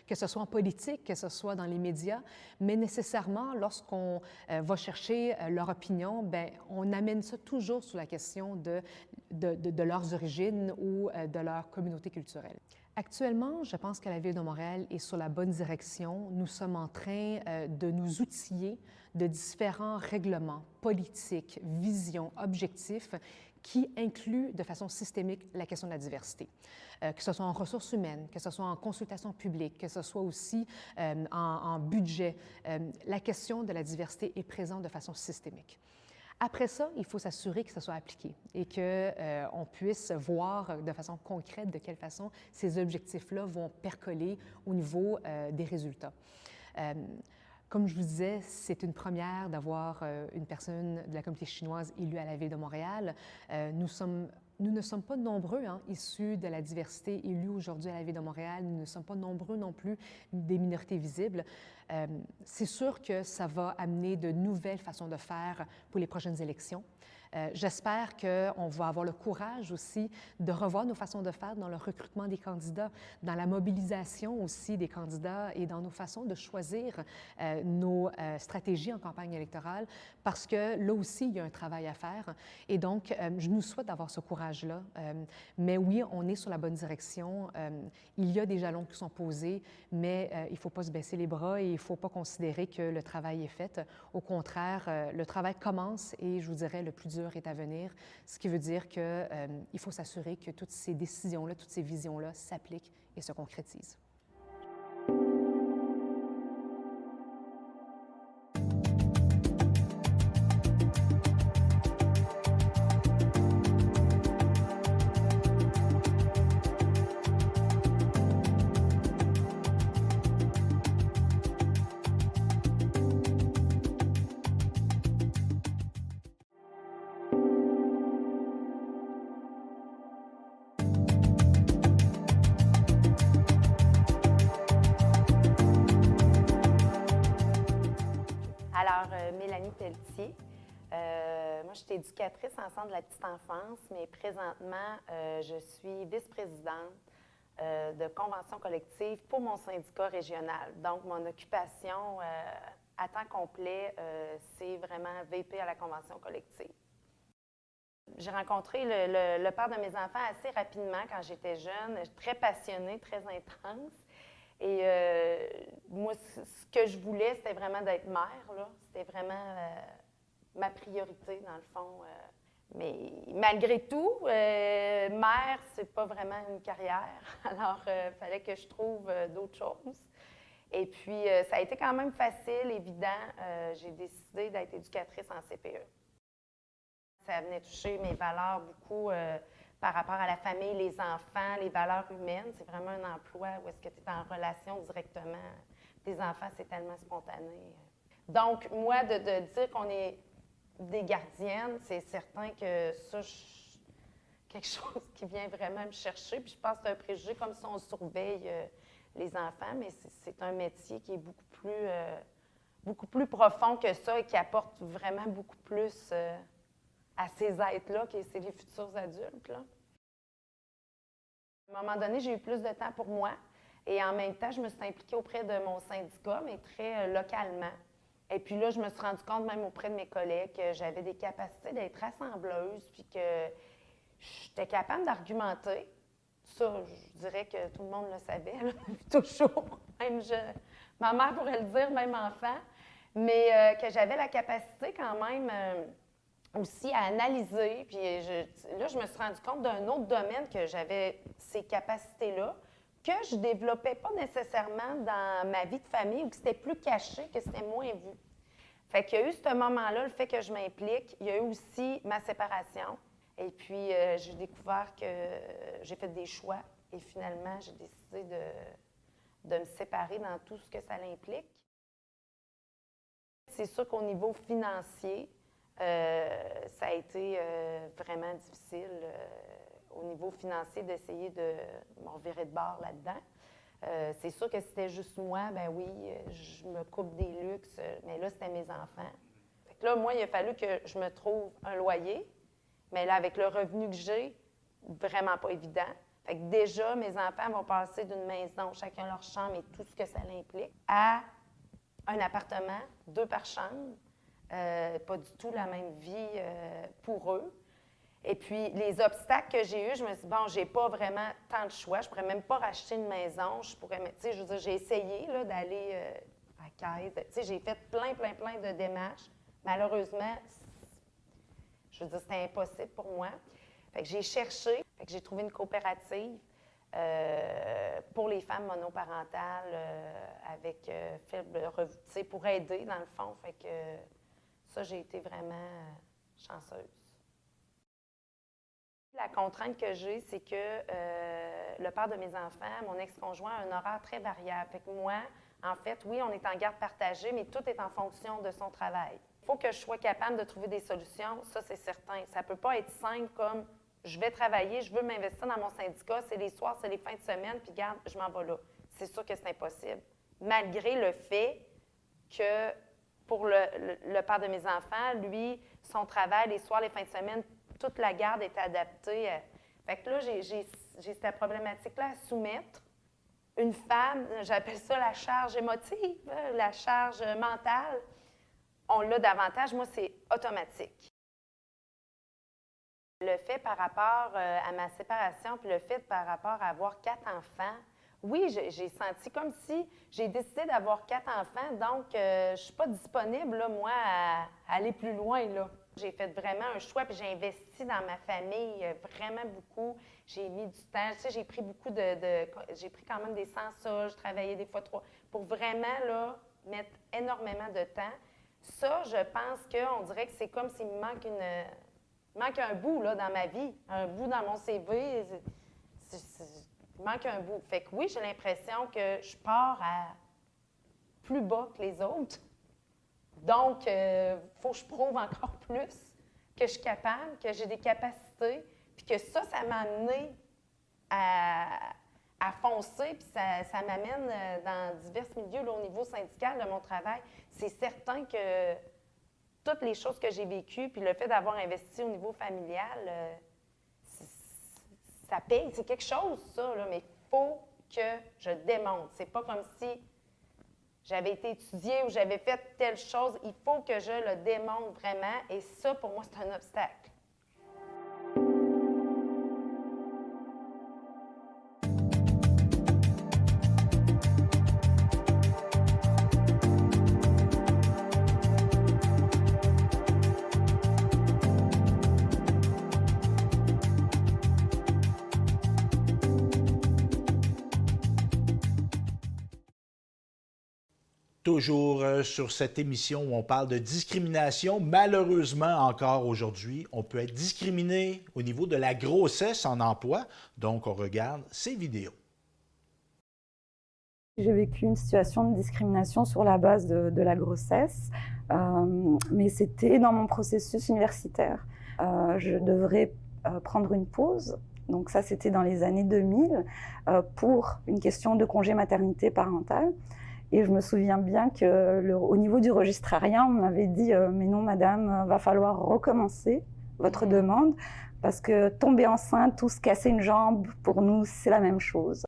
que ce soit en politique, que ce soit dans les médias, mais nécessairement, lorsqu'on va chercher leur opinion, bien, on amène ça toujours sous la question de leurs origines ou de leur communauté culturelle. Actuellement, je pense que la Ville de Montréal est sur la bonne direction. Nous sommes en train de nous outiller de différents règlements politiques, visions, objectifs qui incluent de façon systémique la question de la diversité. Que ce soit en ressources humaines, que ce soit en consultation publique, que ce soit aussi en budget, la question de la diversité est présente de façon systémique. Après ça, il faut s'assurer que ça soit appliqué et qu'on puisse voir de façon concrète de quelle façon ces objectifs-là vont percoler au niveau des résultats. Comme je vous disais, c'est une première d'avoir une personne de la communauté chinoise élue à la Ville de Montréal. Nous ne sommes pas nombreux issus de la diversité élue aujourd'hui à la Ville de Montréal. Nous ne sommes pas nombreux non plus des minorités visibles. C'est sûr que ça va amener de nouvelles façons de faire pour les prochaines élections. J'espère qu'on va avoir le courage aussi de revoir nos façons de faire dans le recrutement des candidats, dans la mobilisation aussi des candidats et dans nos façons de choisir nos stratégies en campagne électorale, parce que là aussi, il y a un travail à faire. Et donc, je nous souhaite d'avoir ce courage-là. Mais oui, on est sur la bonne direction. Il y a des jalons qui sont posés, mais il ne faut pas se baisser les bras et il ne faut pas considérer que le travail est fait. Au contraire, le travail commence et je vous dirais, le plus dur est à venir, ce qui veut dire qu'il faut s'assurer que toutes ces décisions-là, toutes ces visions-là s'appliquent et se concrétisent. Mélanie Pelletier. Moi, je suis éducatrice en centre de la petite enfance, mais présentement, je suis vice-présidente de convention collective pour mon syndicat régional. Donc, mon occupation à temps complet, c'est vraiment VP à la convention collective. J'ai rencontré le père de mes enfants assez rapidement quand j'étais jeune, très passionné, très intense. Et moi, ce que je voulais, c'était vraiment d'être mère, là. C'était vraiment ma priorité, dans le fond. Mais malgré tout, mère, c'est pas vraiment une carrière. Alors, il fallait que je trouve d'autres choses. Et puis, ça a été quand même facile, évident. J'ai décidé d'être éducatrice en CPE. Ça venait toucher mes valeurs beaucoup par rapport à la famille, les enfants, les valeurs humaines. C'est vraiment un emploi où est-ce que tu es en relation directement. Des enfants, c'est tellement spontané. Donc, moi, de dire qu'on est des gardiennes, c'est certain que ça, quelque chose qui vient vraiment me chercher. Puis je pense que c'est un préjugé comme si on surveille les enfants, mais c'est un métier qui est beaucoup plus profond que ça et qui apporte vraiment beaucoup plus à ces êtres-là, qui c'est les futurs adultes. Là. À un moment donné, j'ai eu plus de temps pour moi et en même temps, je me suis impliquée auprès de mon syndicat, mais très localement. Et puis là, je me suis rendu compte, même auprès de mes collègues, que j'avais des capacités d'être rassembleuse, puis que j'étais capable d'argumenter. Ça, je dirais que tout le monde le savait, là, toujours. Même ma mère pourrait le dire, même enfant. Mais que j'avais la capacité quand même aussi à analyser. Puis là, je me suis rendu compte d'un autre domaine que j'avais ces capacités-là, que je ne développais pas nécessairement dans ma vie de famille ou que c'était plus caché, que c'était moins vu. Fait qu'il y a eu ce moment-là, le fait que je m'implique. Il y a eu aussi ma séparation. Et puis, j'ai découvert que j'ai fait des choix. Et finalement, j'ai décidé de me séparer dans tout ce que ça implique. C'est sûr qu'au niveau financier, ça a été vraiment difficile au niveau financier d'essayer de m'en virer de bord là-dedans. C'est sûr que si c'était juste moi, ben oui, je me coupe des luxes, mais là, c'était mes enfants. Fait que là, moi, il a fallu que je me trouve un loyer, mais là, avec le revenu que j'ai, vraiment pas évident. Fait que déjà, mes enfants vont passer d'une maison, chacun leur chambre et tout ce que ça implique, à un appartement, 2 par chambre. Pas du tout la même vie pour eux. Et puis, les obstacles que j'ai eus, je me suis dit, bon, j'ai pas vraiment tant de choix. Je pourrais même pas racheter une maison. Je pourrais, tu sais, je veux dire, j'ai essayé là, d'aller à Caisse. Tu sais, j'ai fait plein de démarches. Malheureusement, je veux dire, c'était impossible pour moi. Fait que j'ai cherché, fait que j'ai trouvé une coopérative pour les femmes monoparentales avec faible revenu, tu sais, pour aider, dans le fond. Fait que ça, j'ai été vraiment chanceuse. La contrainte que j'ai, c'est que le père de mes enfants, mon ex-conjoint, a un horaire très variable. Fait que moi, en fait, oui, on est en garde partagée, mais tout est en fonction de son travail. Il faut que je sois capable de trouver des solutions, ça, c'est certain. Ça ne peut pas être simple comme je vais travailler, je veux m'investir dans mon syndicat, c'est les soirs, c'est les fins de semaine, puis garde, je m'en vais là. C'est sûr que c'est impossible. Malgré le fait que pour le père de mes enfants, lui, son travail, les soirs, les fins de semaine, toute la garde est adaptée. Fait que là, j'ai cette problématique-là à soumettre. Une femme, j'appelle ça la charge émotive, la charge mentale. On l'a davantage. Moi, c'est automatique. Le fait par rapport à ma séparation, puis le fait par rapport à avoir 4 enfants, oui, j'ai senti comme si j'ai décidé d'avoir 4 enfants, donc je ne suis pas disponible, là, moi, à aller plus loin, là. J'ai fait vraiment un choix, puis j'ai investi dans ma famille vraiment beaucoup. J'ai mis du temps, tu sais, j'ai pris beaucoup j'ai pris quand même des 100 ça, je travaillais des fois 3, pour vraiment, là, mettre énormément de temps. Ça, je pense qu'on dirait que c'est comme s'il me manque il manque un bout, là, dans ma vie, un bout dans mon CV. Il manque un bout. Fait que oui, j'ai l'impression que je pars à plus bas que les autres. Donc, il faut que je prouve encore plus que je suis capable, que j'ai des capacités, puis que ça m'a amené à foncer, puis ça m'amène dans divers milieux là, au niveau syndical de mon travail. C'est certain que toutes les choses que j'ai vécues, puis le fait d'avoir investi au niveau familial, ça paye. C'est quelque chose, ça, là, mais il faut que je démontre. C'est pas comme si j'avais été étudiée ou j'avais fait telle chose. Il faut que je le démontre vraiment, et ça, pour moi, c'est un obstacle. Toujours sur cette émission où on parle de discrimination. Malheureusement, encore aujourd'hui, on peut être discriminé au niveau de la grossesse en emploi. Donc, on regarde ces vidéos. J'ai vécu une situation de discrimination sur la base de la grossesse, mais c'était dans mon processus universitaire. Je devrais prendre une pause. Donc ça, c'était dans les années 2000 pour une question de congé maternité parentale. Et je me souviens bien qu'au niveau du registrariat, on m'avait dit « Mais non, madame, va falloir recommencer votre demande parce que tomber enceinte ou se casser une jambe, pour nous, c'est la même chose. »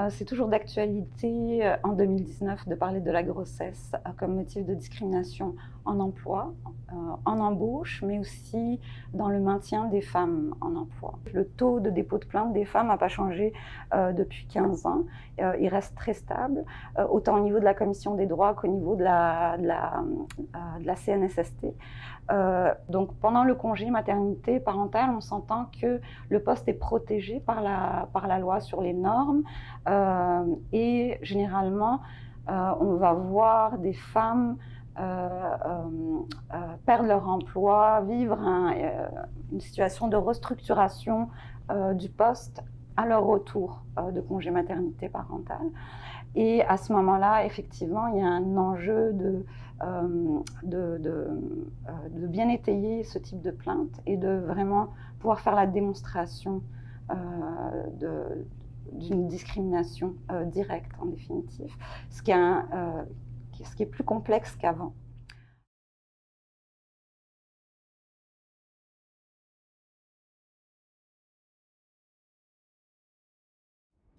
C'est toujours d'actualité en 2019 de parler de la grossesse comme motif de discrimination en emploi, en embauche, mais aussi dans le maintien des femmes en emploi. Le taux de dépôt de plainte des femmes n'a pas changé depuis 15 ans. Il reste très stable, autant au niveau de la Commission des droits qu'au niveau de la CNSST. Donc pendant le congé maternité parentale, on s'entend que le poste est protégé par la loi sur les normes et généralement on va voir des femmes perdre leur emploi, vivre une situation de restructuration du poste à leur retour de congé maternité parentale. Et à ce moment-là, effectivement, il y a un enjeu de bien étayer ce type de plainte et de vraiment pouvoir faire la démonstration d'une discrimination directe, en définitive, ce qui est plus complexe qu'avant.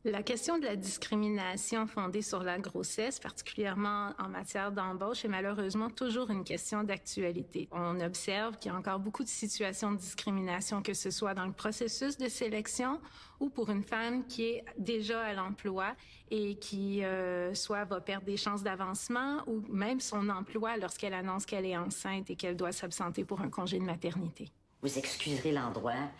La question de la discrimination fondée sur la grossesse, particulièrement en matière d'embauche, est malheureusement toujours une question d'actualité. On observe qu'il y a encore beaucoup de situations de discrimination, que ce soit dans le processus de sélection ou pour une femme qui est déjà à l'emploi et qui soit va perdre des chances d'avancement ou même son emploi lorsqu'elle annonce qu'elle est enceinte et qu'elle doit s'absenter pour un congé de maternité. Vous excuserez l'endroit,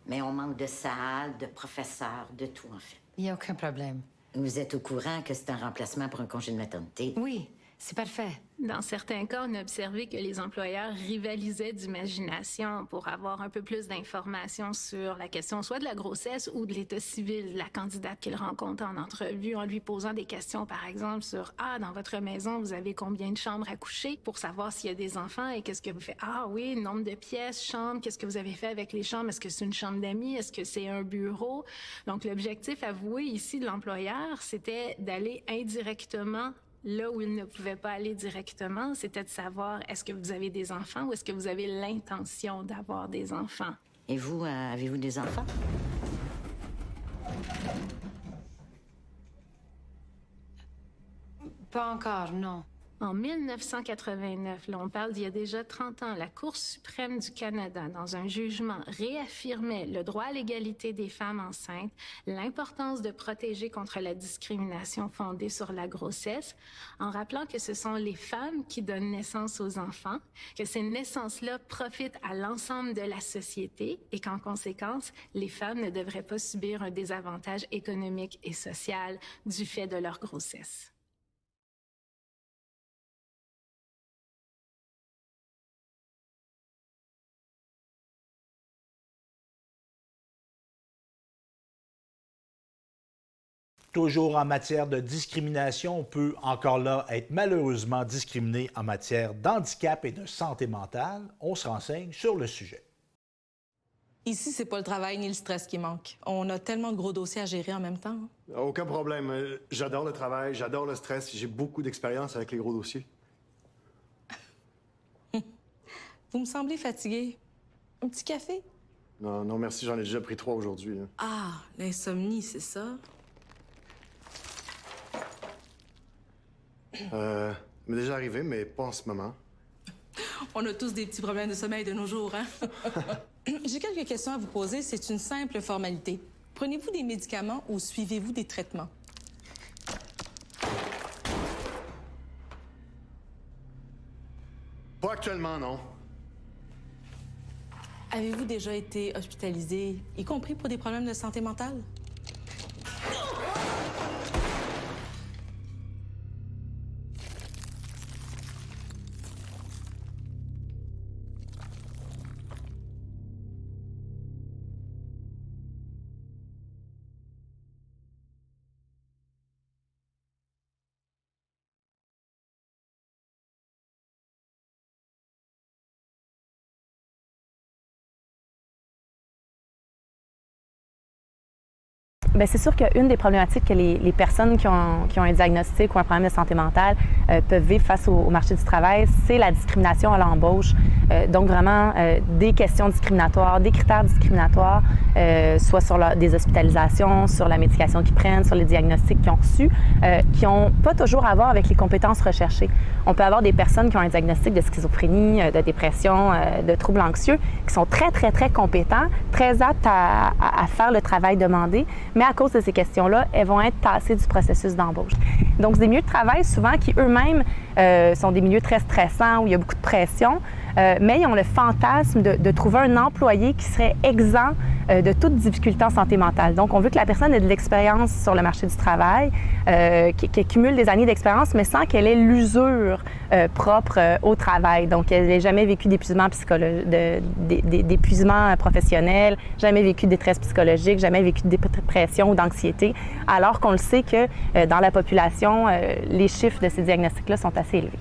mais on manque de salles, de professeurs, de tout en fait. Il n'y a aucun problème. Vous êtes au courant que c'est un remplacement pour un congé de maternité? Oui, c'est parfait. Dans certains cas, on a observé que les employeurs rivalisaient d'imagination pour avoir un peu plus d'informations sur la question soit de la grossesse ou de l'état civil de la candidate qu'ils rencontrent en entrevue, en lui posant des questions, par exemple, sur « Ah, dans votre maison, vous avez combien de chambres à coucher? » pour savoir s'il y a des enfants et qu'est-ce que vous faites. « Ah oui, nombre de pièces, chambres, qu'est-ce que vous avez fait avec les chambres? Est-ce que c'est une chambre d'amis? Est-ce que c'est un bureau? » Donc, l'objectif avoué ici de l'employeur, c'était d'aller indirectement là où il ne pouvait pas aller directement, c'était de savoir est-ce que vous avez des enfants ou est-ce que vous avez l'intention d'avoir des enfants. Et vous, avez-vous des enfants? Pas encore, non. En 1989, là, on parle d'il y a déjà 30 ans, la Cour suprême du Canada, dans un jugement, réaffirmait le droit à l'égalité des femmes enceintes, l'importance de protéger contre la discrimination fondée sur la grossesse, en rappelant que ce sont les femmes qui donnent naissance aux enfants, que ces naissances-là profitent à l'ensemble de la société et qu'en conséquence, les femmes ne devraient pas subir un désavantage économique et social du fait de leur grossesse. Toujours en matière de discrimination, on peut encore là être malheureusement discriminé en matière d'handicap et de santé mentale. On se renseigne sur le sujet. Ici, c'est pas le travail ni le stress qui manque. On a tellement de gros dossiers à gérer en même temps. Aucun problème. J'adore le travail, j'adore le stress. J'ai beaucoup d'expérience avec les gros dossiers. Vous me semblez fatigué. Un petit café? Non, non, merci, j'en ai déjà pris 3 aujourd'hui. Ah, l'insomnie, c'est ça? M'est déjà arrivé, mais pas en ce moment. On a tous des petits problèmes de sommeil de nos jours, hein? J'ai quelques questions à vous poser. C'est une simple formalité. Prenez-vous des médicaments ou suivez-vous des traitements? Pas actuellement, non. Avez-vous déjà été hospitalisé, y compris pour des problèmes de santé mentale? Bien, c'est sûr qu'une des problématiques que les personnes qui ont un diagnostic ou un problème de santé mentale peuvent vivre face au marché du travail, c'est la discrimination à l'embauche. Donc vraiment des questions discriminatoires, des critères discriminatoires, soit sur des hospitalisations, sur la médication qu'ils prennent, sur les diagnostics qu'ils ont reçus, qui n'ont pas toujours à voir avec les compétences recherchées. On peut avoir des personnes qui ont un diagnostic de schizophrénie, de dépression, de troubles anxieux, qui sont très, très, très compétents, très aptes à faire le travail demandé, mais à cause de ces questions-là, elles vont être tassées du processus d'embauche. Donc, c'est des milieux de travail souvent qui eux-mêmes sont des milieux très stressants, où il y a beaucoup de pression, mais ils ont le fantasme de trouver un employé qui serait exempt de toute difficulté en santé mentale. Donc, on veut que la personne ait de l'expérience sur le marché du travail, qu'elle cumule des années d'expérience, mais sans qu'elle ait l'usure propre au travail. Donc, elle n'ait jamais vécu d'épuisement d'épuisement professionnel, jamais vécu de détresse psychologique, jamais vécu de dépression ou d'anxiété, alors qu'on le sait que dans la population, les chiffres de ces diagnostics-là sont assez élevés.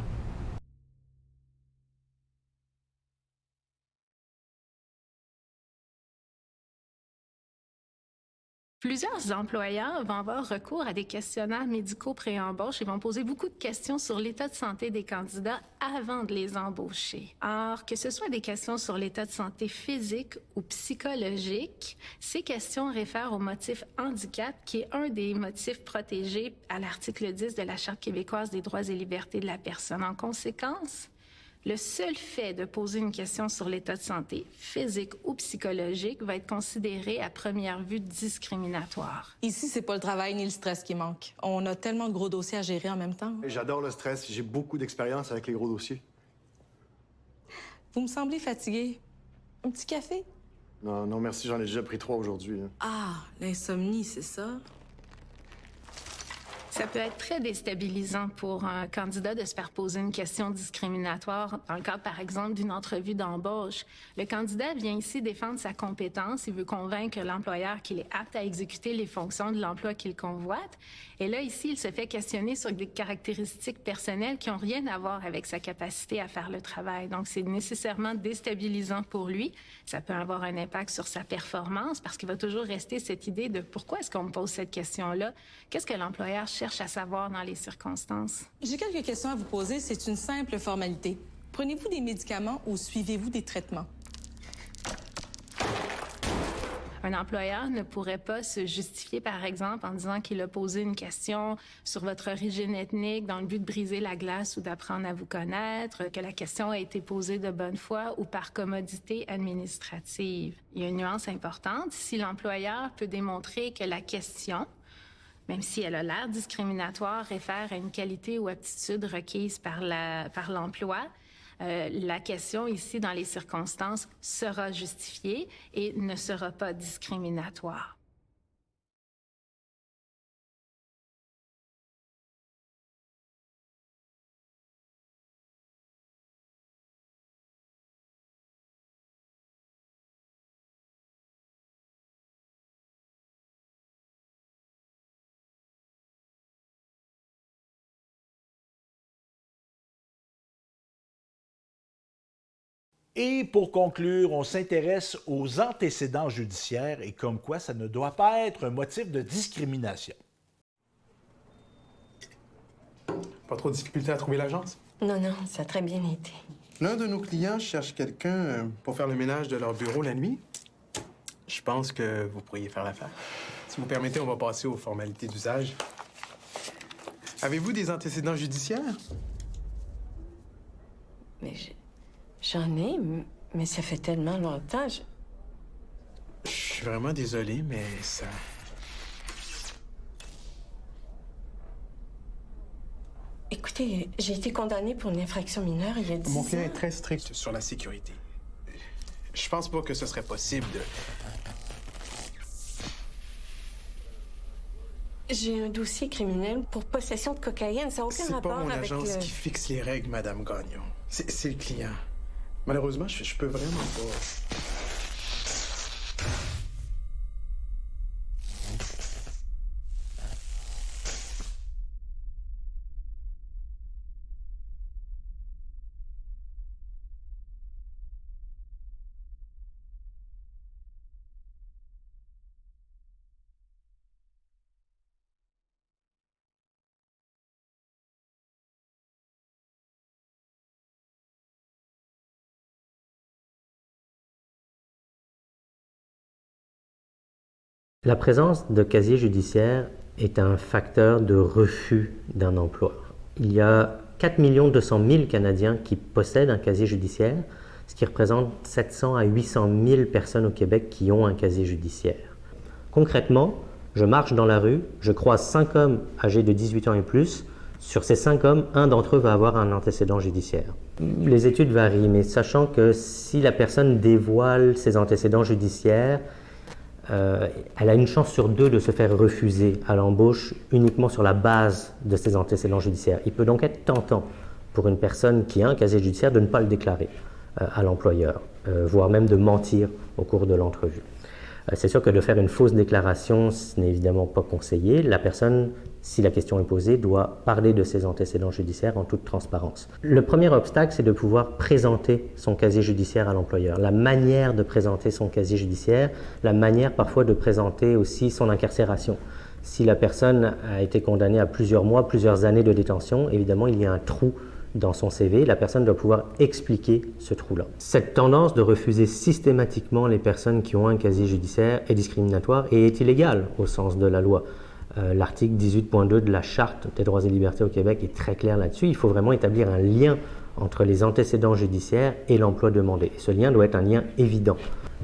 Plusieurs employeurs vont avoir recours à des questionnaires médicaux pré-embauche et vont poser beaucoup de questions sur l'état de santé des candidats avant de les embaucher. Or, que ce soit des questions sur l'état de santé physique ou psychologique, ces questions réfèrent au motif handicap, qui est un des motifs protégés à l'article 10 de la Charte québécoise des droits et libertés de la personne. En conséquence, le seul fait de poser une question sur l'état de santé physique ou psychologique va être considéré à première vue discriminatoire. Ici, c'est pas le travail ni le stress qui manque. On a tellement de gros dossiers à gérer en même temps. J'adore le stress. J'ai beaucoup d'expérience avec les gros dossiers. Vous me semblez fatigué. Un petit café? Non, merci. J'en ai déjà pris 3 aujourd'hui. Ah, l'insomnie, c'est ça? Ça peut être très déstabilisant pour un candidat de se faire poser une question discriminatoire dans le cadre, par exemple, d'une entrevue d'embauche. Le candidat vient ici défendre sa compétence. Il veut convaincre l'employeur qu'il est apte à exécuter les fonctions de l'emploi qu'il convoite. Et là, ici, il se fait questionner sur des caractéristiques personnelles qui n'ont rien à voir avec sa capacité à faire le travail. Donc, c'est nécessairement déstabilisant pour lui. Ça peut avoir un impact sur sa performance parce qu'il va toujours rester cette idée de pourquoi est-ce qu'on me pose cette question-là? Qu'est-ce que l'employeur cherche à savoir dans les circonstances? J'ai quelques questions à vous poser. C'est une simple formalité. Prenez-vous des médicaments ou suivez-vous des traitements? Un employeur ne pourrait pas se justifier, par exemple, en disant qu'il a posé une question sur votre origine ethnique dans le but de briser la glace ou d'apprendre à vous connaître, que la question a été posée de bonne foi ou par commodité administrative. Il y a une nuance importante. Si l'employeur peut démontrer que la question, même si elle a l'air discriminatoire, réfère à une qualité ou aptitude requise par l'emploi, la question ici, dans les circonstances, sera justifiée et ne sera pas discriminatoire. Et pour conclure, on s'intéresse aux antécédents judiciaires et comme quoi ça ne doit pas être un motif de discrimination. Pas trop de difficulté à trouver l'agence? Non, ça a très bien été. L'un de nos clients cherche quelqu'un pour faire le ménage de leur bureau la nuit. Je pense que vous pourriez faire l'affaire. Si vous permettez, on va passer aux formalités d'usage. Avez-vous des antécédents judiciaires? Mais j'en ai, mais ça fait tellement longtemps. Je suis vraiment désolé, mais ça... Écoutez, j'ai été condamnée pour une infraction mineure il y a 10 ans. Mon client est très strict sur la sécurité. Je pense pas que ce serait possible de... J'ai un dossier criminel pour possession de cocaïne. Ça n'a aucun rapport avec C'est pas mon agence qui fixe les règles, Madame Gagnon. C'est le client. Malheureusement, je peux vraiment pas... La présence de casier judiciaire est un facteur de refus d'un emploi. Il y a 4 200 000 Canadiens qui possèdent un casier judiciaire, ce qui représente 700 à 800 000 personnes au Québec qui ont un casier judiciaire. Concrètement, je marche dans la rue, je croise 5 hommes âgés de 18 ans et plus. Sur ces 5 hommes, un d'entre eux va avoir un antécédent judiciaire. Les études varient, mais sachant que si la personne dévoile ses antécédents judiciaires, elle a une chance sur 2 de se faire refuser à l'embauche uniquement sur la base de ses antécédents judiciaires. Il peut donc être tentant pour une personne qui a un casier judiciaire de ne pas le déclarer à l'employeur, voire même de mentir au cours de l'entrevue. C'est sûr que de faire une fausse déclaration, ce n'est évidemment pas conseillé. La personne, si la question est posée, doit parler de ses antécédents judiciaires en toute transparence. Le premier obstacle, c'est de pouvoir présenter son casier judiciaire à l'employeur. La manière de présenter son casier judiciaire, la manière parfois de présenter aussi son incarcération. Si la personne a été condamnée à plusieurs mois, plusieurs années de détention, évidemment, il y a un trou dans son CV, la personne doit pouvoir expliquer ce trou-là. Cette tendance de refuser systématiquement les personnes qui ont un casier judiciaire est discriminatoire et est illégale au sens de la loi. L'article 18.2 de la Charte des droits et libertés au Québec est très clair là-dessus. Il faut vraiment établir un lien entre les antécédents judiciaires et l'emploi demandé. Et ce lien doit être un lien évident.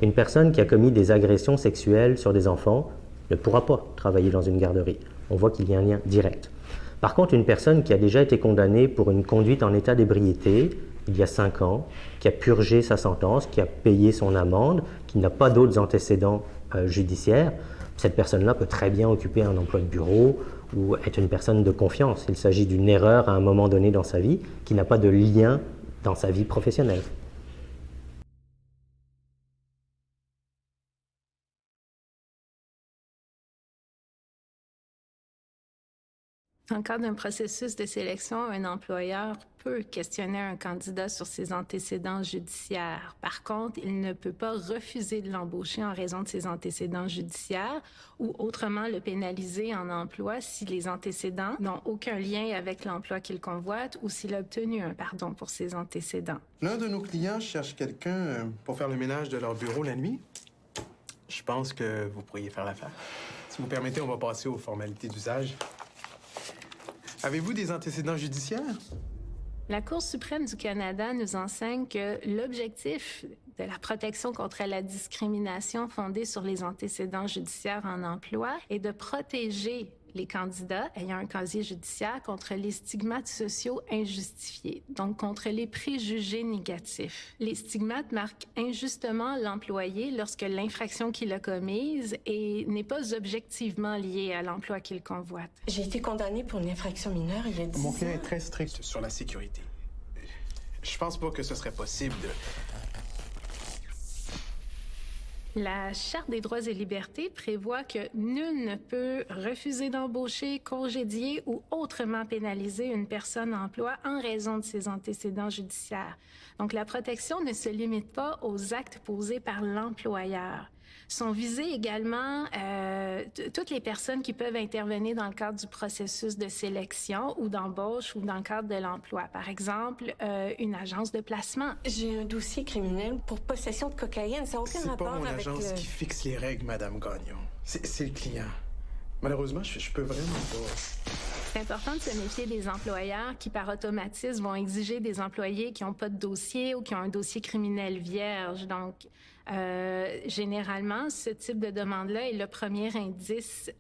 Une personne qui a commis des agressions sexuelles sur des enfants ne pourra pas travailler dans une garderie. On voit qu'il y a un lien direct. Par contre, une personne qui a déjà été condamnée pour une conduite en état d'ébriété il y a 5 ans, qui a purgé sa sentence, qui a payé son amende, qui n'a pas d'autres antécédents judiciaires, cette personne-là peut très bien occuper un emploi de bureau ou être une personne de confiance. Il s'agit d'une erreur à un moment donné dans sa vie qui n'a pas de lien dans sa vie professionnelle. Dans le cadre d'un processus de sélection, un employeur peut questionner un candidat sur ses antécédents judiciaires. Par contre, il ne peut pas refuser de l'embaucher en raison de ses antécédents judiciaires ou autrement le pénaliser en emploi si les antécédents n'ont aucun lien avec l'emploi qu'il convoite ou s'il a obtenu un pardon pour ses antécédents. L'un de nos clients cherche quelqu'un pour faire le ménage de leur bureau la nuit. Je pense que vous pourriez faire l'affaire. Si vous permettez, on va passer aux formalités d'usage. Avez-vous des antécédents judiciaires? La Cour suprême du Canada nous enseigne que l'objectif de la protection contre la discrimination fondée sur les antécédents judiciaires en emploi est de protéger les candidats ayant un casier judiciaire contre les stigmates sociaux injustifiés, donc contre les préjugés négatifs. Les stigmates marquent injustement l'employé lorsque l'infraction qu'il a commise n'est pas objectivement liée à l'emploi qu'il convoite. J'ai été condamnée pour une infraction mineure il y a 10 ans. Mon client est très strict sur la sécurité. Je pense pas que ce serait possible de... La Charte des droits et libertés prévoit que nul ne peut refuser d'embaucher, congédier ou autrement pénaliser une personne en emploi en raison de ses antécédents judiciaires. Donc, la protection ne se limite pas aux actes posés par l'employeur. Sont visées également toutes les personnes qui peuvent intervenir dans le cadre du processus de sélection ou d'embauche ou dans le cadre de l'emploi. Par exemple, une agence de placement. J'ai un dossier criminel pour possession de cocaïne. Ça n'a aucun rapport avec... C'est pas mon agence qui fixe les règles, Madame Gagnon. C'est le client. Malheureusement, je peux vraiment pas... C'est important de se méfier des employeurs qui, par automatisme, vont exiger des employés qui n'ont pas de dossier ou qui ont un dossier criminel vierge. Donc, généralement, ce type de demande-là est le premier indice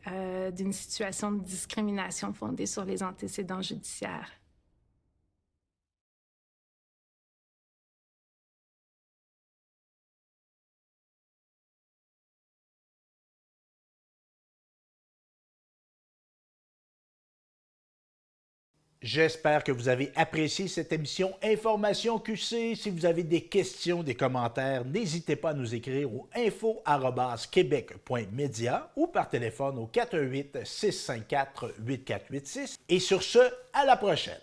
d'une situation de discrimination fondée sur les antécédents judiciaires. J'espère que vous avez apprécié cette émission Information QC. Si vous avez des questions, des commentaires, n'hésitez pas à nous écrire au info@quebec.media ou par téléphone au 418-654-8486. Et sur ce, à la prochaine.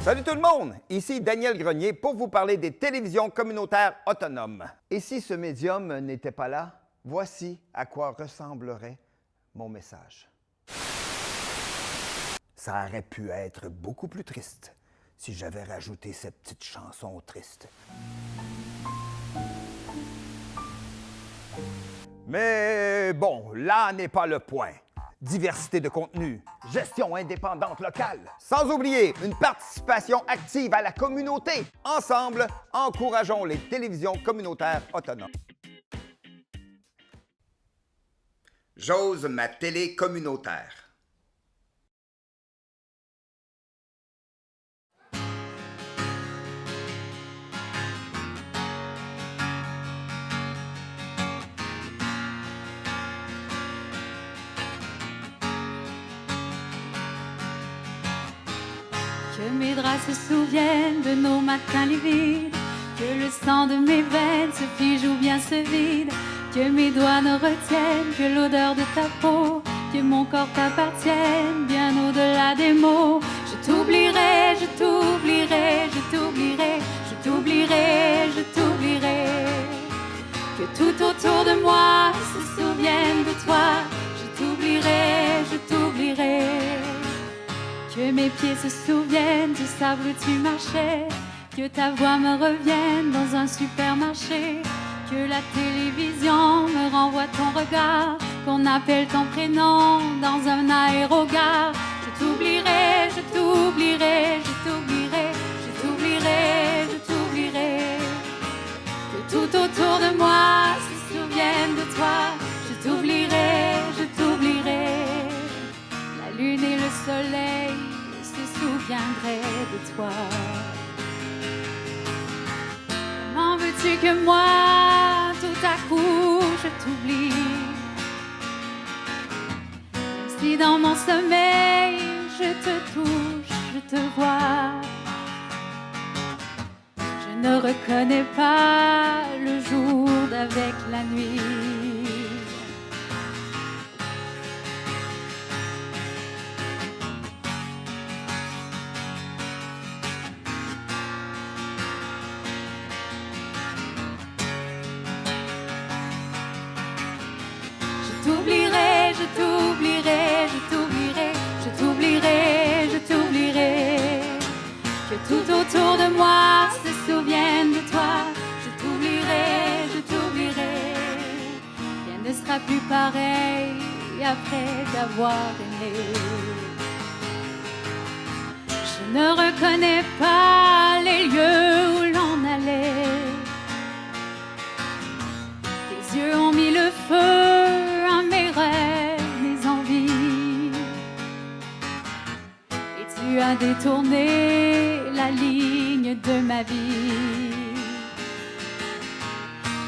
Salut tout le monde! Ici Daniel Grenier pour vous parler des télévisions communautaires autonomes. Et si ce médium n'était pas là, voici à quoi ressemblerait mon message. Ça aurait pu être beaucoup plus triste si j'avais rajouté cette petite chanson triste. Mais bon, là n'est pas le point. Diversité de contenu, gestion indépendante locale, sans oublier une participation active à la communauté. Ensemble, encourageons les télévisions communautaires autonomes. J'ose ma télé communautaire. Que mes draps se souviennent de nos matins livides, que le sang de mes veines se fige ou bien se vide, que mes doigts ne retiennent que l'odeur de ta peau, que mon corps t'appartienne bien au-delà des mots. Je t'oublierai, je t'oublierai, je t'oublierai, je t'oublierai, je t'oublierai. Que tout autour de moi se souvienne de toi, je t'oublierai, je t'oublierai. Que mes pieds se souviennent du sable où tu marchais, que ta voix me revienne dans un supermarché, que la télévision me renvoie ton regard, qu'on appelle ton prénom dans un aérogare. Je t'oublierai, je t'oublierai, je t'oublierai, je t'oublierai, je t'oublierai. Que tout autour de moi se souvienne de toi, je t'oublierai, je t'oublierai. La lune et le soleil se souviendraient de toi. Comment veux-tu que moi, tout à coup, je t'oublie? Même si dans mon sommeil, je te touche, je te vois. Je ne reconnais pas le jour d'avec la nuit. Je t'oublierai, je t'oublierai, je t'oublierai, je t'oublierai, je t'oublierai. Que tout autour de moi se souvienne de toi, je t'oublierai, je t'oublierai. Rien ne sera plus pareil après t'avoir aimé. Je ne reconnais pas les lieux où l'on allait. Tes yeux ont mis le feu à mes rêves, mes envies. Et tu as détourné la ligne de ma vie.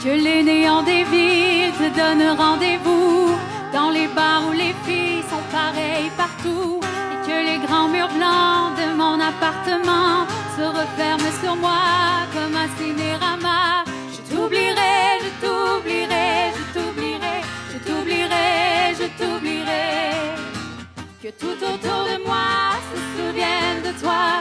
Que les néants des villes te donnent rendez-vous dans les bars où les filles sont pareilles partout. Et que les grands murs blancs de mon appartement se referment sur moi comme un cinérama. Je t'oublierai, je t'oublierai, je t'oublierai, je t'oublierai, je t'oublierai. Que tout autour de moi se souvienne de toi.